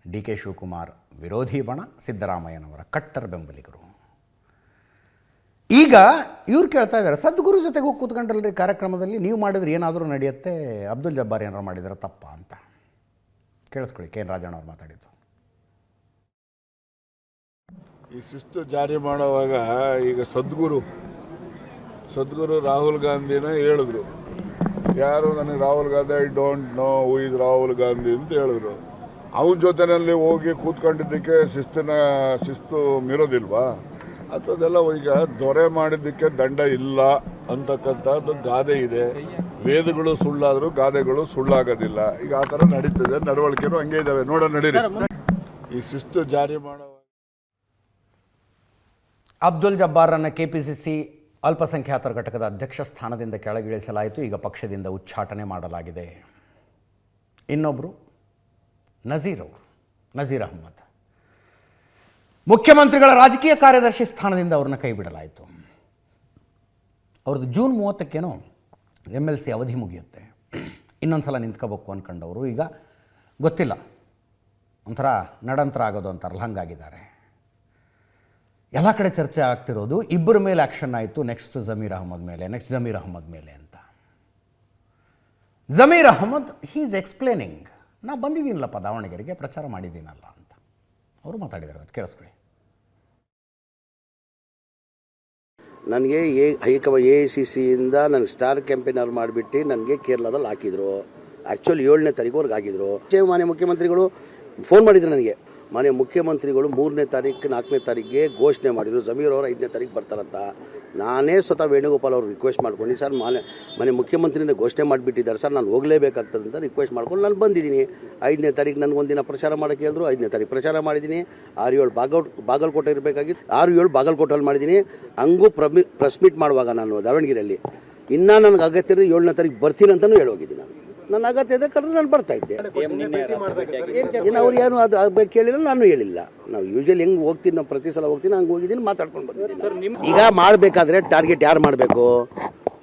ಡಿ ಕೆ ಶಿವಕುಮಾರ್ ವಿರೋಧಿ ಬಣ, ಸಿದ್ದರಾಮಯ್ಯನವರ ಕಟ್ಟರ್ ಬೆಂಬಲಿಗರು. ಈಗ ಇವ್ರು ಕೇಳ್ತಾ ಇದ್ದಾರೆ, ಸದ್ಗುರು ಜೊತೆಗೆ ಹೋಗಿ ಕೂತ್ಕೊಂಡ್ರಲ್ರಿ ಕಾರ್ಯಕ್ರಮದಲ್ಲಿ, ನೀವು ಮಾಡಿದ್ರೆ ಏನಾದರೂ ನಡೆಯುತ್ತೆ, ಅಬ್ದುಲ್ ಜಬ್ಬಾರ್ ಏನಾರು ಮಾಡಿದ್ರೆ ತಪ್ಪ ಅಂತ. ಕೇಳಿಸ್ಕೊಳ್ಳಿ ಕೆ ಎನ್ ರಾಜಣ್ಣ ಅವ್ರು ಮಾತಾಡಿದ್ದು.
ಈ ಶಿಸ್ತು ಜಾರಿ ಮಾಡುವಾಗ ಈಗ ಸದ್ಗುರು ರಾಹುಲ್ ಗಾಂಧಿನ ಹೇಳಿದ್ರು. ಯಾರು ನನಗೆ Rahul Gandhi I don't know who is Rahul Gandhi ಅಂತ ಹೇಳಿದ್ರು. ಅವನ ಜೊತೆಯಲ್ಲಿ ಹೋಗಿ ಕೂತ್ಕೊಂಡಿದ್ದಕ್ಕೆ ಶಿಸ್ತು ಮೀರೋದಿಲ್ವಾ? ಅಂಥದ್ದೆಲ್ಲ ಈಗ ದೊರೆ ಮಾಡಿದ್ದಕ್ಕೆ ದಂಡ ಇಲ್ಲ ಅಂತಕ್ಕಂಥದ್ದು ಗಾದೆ ಇದೆ. ವೇದಗಳು ಸುಳ್ಳಾದರೂ ಗಾದೆಗಳು ಸುಳ್ಳಾಗೋದಿಲ್ಲ. ಈಗ ಆ ಥರ ನಡೀತದೆ, ನಡವಳಿಕೆನೂ ಹಂಗೆ ಇದ್ದಾವೆ. ನಡೀರಿ. ಈ ಶಿಸ್ತು ಜಾರಿ ಮಾಡುವ
ಅಬ್ದುಲ್ ಜಬ್ಬಾರನ್ನು ಕೆಪಿಸಿಸಿ ಅಲ್ಪಸಂಖ್ಯಾತರ ಘಟಕದ ಅಧ್ಯಕ್ಷ ಸ್ಥಾನದಿಂದ ಕೆಳಗಿಳಿಸಲಾಯಿತು. ಈಗ ಪಕ್ಷದಿಂದ ಉಚ್ಚಾಟನೆ ಮಾಡಲಾಗಿದೆ. ಇನ್ನೊಬ್ಬರು ನಜೀರ್ ಅಹ್ಮದ್, ಮುಖ್ಯಮಂತ್ರಿಗಳ ರಾಜಕೀಯ ಕಾರ್ಯದರ್ಶಿ ಸ್ಥಾನದಿಂದ ಅವ್ರನ್ನ ಕೈ ಬಿಡಲಾಯಿತು. ಅವ್ರದ್ದು ಜೂನ್ 30 MLC ಅವಧಿ ಮುಗಿಯುತ್ತೆ. ಇನ್ನೊಂದು ಸಲ ನಿಂತ್ಕೋಬೇಕು ಅಂದ್ಕೊಂಡವರು ಈಗ ಗೊತ್ತಿಲ್ಲ, ಒಂಥರ ನಡಂತರ ಆಗೋದು ಅಂತಾರಲ್ಲ, ಹಂಗಾಗಿದ್ದಾರೆ. ಎಲ್ಲ ಕಡೆ ಚರ್ಚೆ ಆಗ್ತಿರೋದು ಇಬ್ಬರ ಮೇಲೆ ಆ್ಯಕ್ಷನ್ ಆಯಿತು. ನೆಕ್ಸ್ಟ್ ಜಮೀರ್ ಅಹ್ಮದ್ ಮೇಲೆ ಅಂತ. Zameer Ahmed he is explaining, ನಾ ಬಂದಿದ್ದೀನಲ್ಲಪ್ಪ ದಾವಣಗೆರೆಗೆ, ಪ್ರಚಾರ ಮಾಡಿದ್ದೀನಲ್ಲ ಅಂತ ಅವರು ಮಾತಾಡಿದ್ದಾರೆ. ಅದು ಕೇಳಿಸ್ಕೊಳ್ಳಿ.
ನನಗೆ AICCಯಿಂದ ನನಗೆ ಸ್ಟಾರ್ ಕ್ಯಾಂಪೇನರ್ ಮಾಡಿಬಿಟ್ಟು ನನಗೆ ಕೇರಳದಲ್ಲಿ ಹಾಕಿದರು. ಆ್ಯಕ್ಚುಲಿ 7ನೇ ತಾರೀಕುವರೆಗೆ ಆಗಿದ್ರು. ಮಾನ್ಯ ಮುಖ್ಯಮಂತ್ರಿಗಳು ಫೋನ್ ಮಾಡಿದ್ರು ನನಗೆ. ಮಾನ್ಯ ಮುಖ್ಯಮಂತ್ರಿಗಳು 3ನೇ ತಾರೀಕು 4ನೇ ತಾರೀಕಿಗೆ ಘೋಷಣೆ ಮಾಡಿದರು, ಜಮೀರ್ ಅವರು 5ನೇ ತಾರೀಕು ಬರ್ತಾರಂತ. ನಾನೇ ಸ್ವತಃ ವೇಣುಗೋಪಾಲ್ ಅವರು ರಿಕ್ವೆಸ್ಟ್ ಮಾಡ್ಕೊಂಡು, ಸರ್ ಮಾನ್ಯ ಮುಖ್ಯಮಂತ್ರಿಯಿಂದ ಘೋಷಣೆ ಮಾಡಿಬಿಟ್ಟಿದ್ದಾರೆ ಸರ್, ನಾನು ಹೋಗಲೇಬೇಕಾಗ್ತದೆ ಅಂತ ರಿಕ್ವೆಸ್ಟ್ ಮಾಡ್ಕೊಂಡು ನಾನು ಬಂದಿದ್ದೀನಿ. 5ನೇ ತಾರೀಕು ನನಗೊಂದಿನ ಪ್ರಚಾರ ಮಾಡೋಕ್ಕೆ ಹೇಳಿದ್ರು. 5ನೇ ತಾರೀಕು ಪ್ರಚಾರ ಮಾಡಿದ್ದೀನಿ. 6-7 ಬಾಗಲಕೋಟೆ ಇರಬೇಕಾಗಿತ್ತು, 6-7 ಬಾಗಲಕೋಟೆಯಲ್ಲಿ ಮಾಡಿದ್ದೀನಿ. ಹಂಗೂ ಪ್ರೆಸ್ ಮೀಟ್ ಮಾಡುವಾಗ ನಾನು ದಾವಣಗೆರೆಯಲ್ಲಿ ಇನ್ನೂ ನನಗೆ ಅಗತ್ಯ ಇರೋದು 7ನೇ ತಾರೀಕು ಬರ್ತೀನಿ ಅಂತಲೂ ಹೇಳೋಗಿದ್ದೀನಿ. ನನ್ನ ಅಗತ್ಯ ಇದೆ ಕರೆದ್ರೆ ನಾನು ಬರ್ತಾ ಇದ್ದೆ. ಇನ್ನು ಅವ್ರು ಏನು ಅದು ಕೇಳಿಲ್ಲ, ನಾನು ಹೇಳಿಲ್ಲ. ನಾವು ಯೂಶಲಿ ಹೆಂಗೆ ಹೋಗ್ತೀನಿ, ನಾವು ಪ್ರತಿ ಸಲ ಹೋಗ್ತೀನಿ, ಹಂಗೆ ಹೋಗಿದ್ದೀನಿ, ಮಾತಾಡ್ಕೊಂಡು ಬಂದಿದ್ದೀನಿ. ಈಗ ಮಾಡಬೇಕಾದ್ರೆ ಟಾರ್ಗೆಟ್ ಯಾರು ಮಾಡಬೇಕು?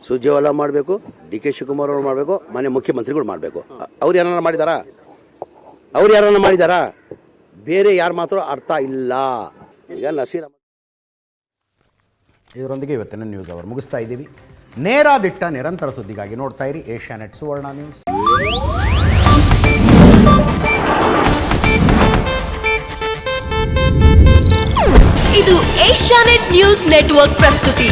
ಸುರ್ಜೇವಾಲಾ ಮಾಡಬೇಕು, ಡಿ ಕೆ ಶಿವಕುಮಾರ್ ಅವರು ಮಾಡಬೇಕು, ಮಾನ್ಯ ಮುಖ್ಯಮಂತ್ರಿಗಳು ಮಾಡಬೇಕು. ಅವ್ರು ಯಾರನ್ನ ಮಾಡಿದಾರಾ? ಬೇರೆ ಯಾರು ಮಾತ್ರ ಅರ್ಥ ಇಲ್ಲ. ಈಗ ನಸೀರ್
ಇದರೊಂದಿಗೆ ಇವತ್ತಿನ ನ್ಯೂಸ್ ಅವರ್ ಮುಗಿಸ್ತಾ ಇದ್ದೀವಿ. ನೇರ ದಿಟ್ಟ ನಿರಂತರ ಸುದ್ದಿಗಾಗಿ ನೋಡ್ತಾ ಇರಿ ಏಷ್ಯಾನೆಟ್ ಸುವರ್ಣ ನ್ಯೂಸ್.
ಇದು ಏಷ್ಯಾನೆಟ್ ನ್ಯೂಸ್ ನೆಟ್ವರ್ಕ್ ಪ್ರಸ್ತುತಿ.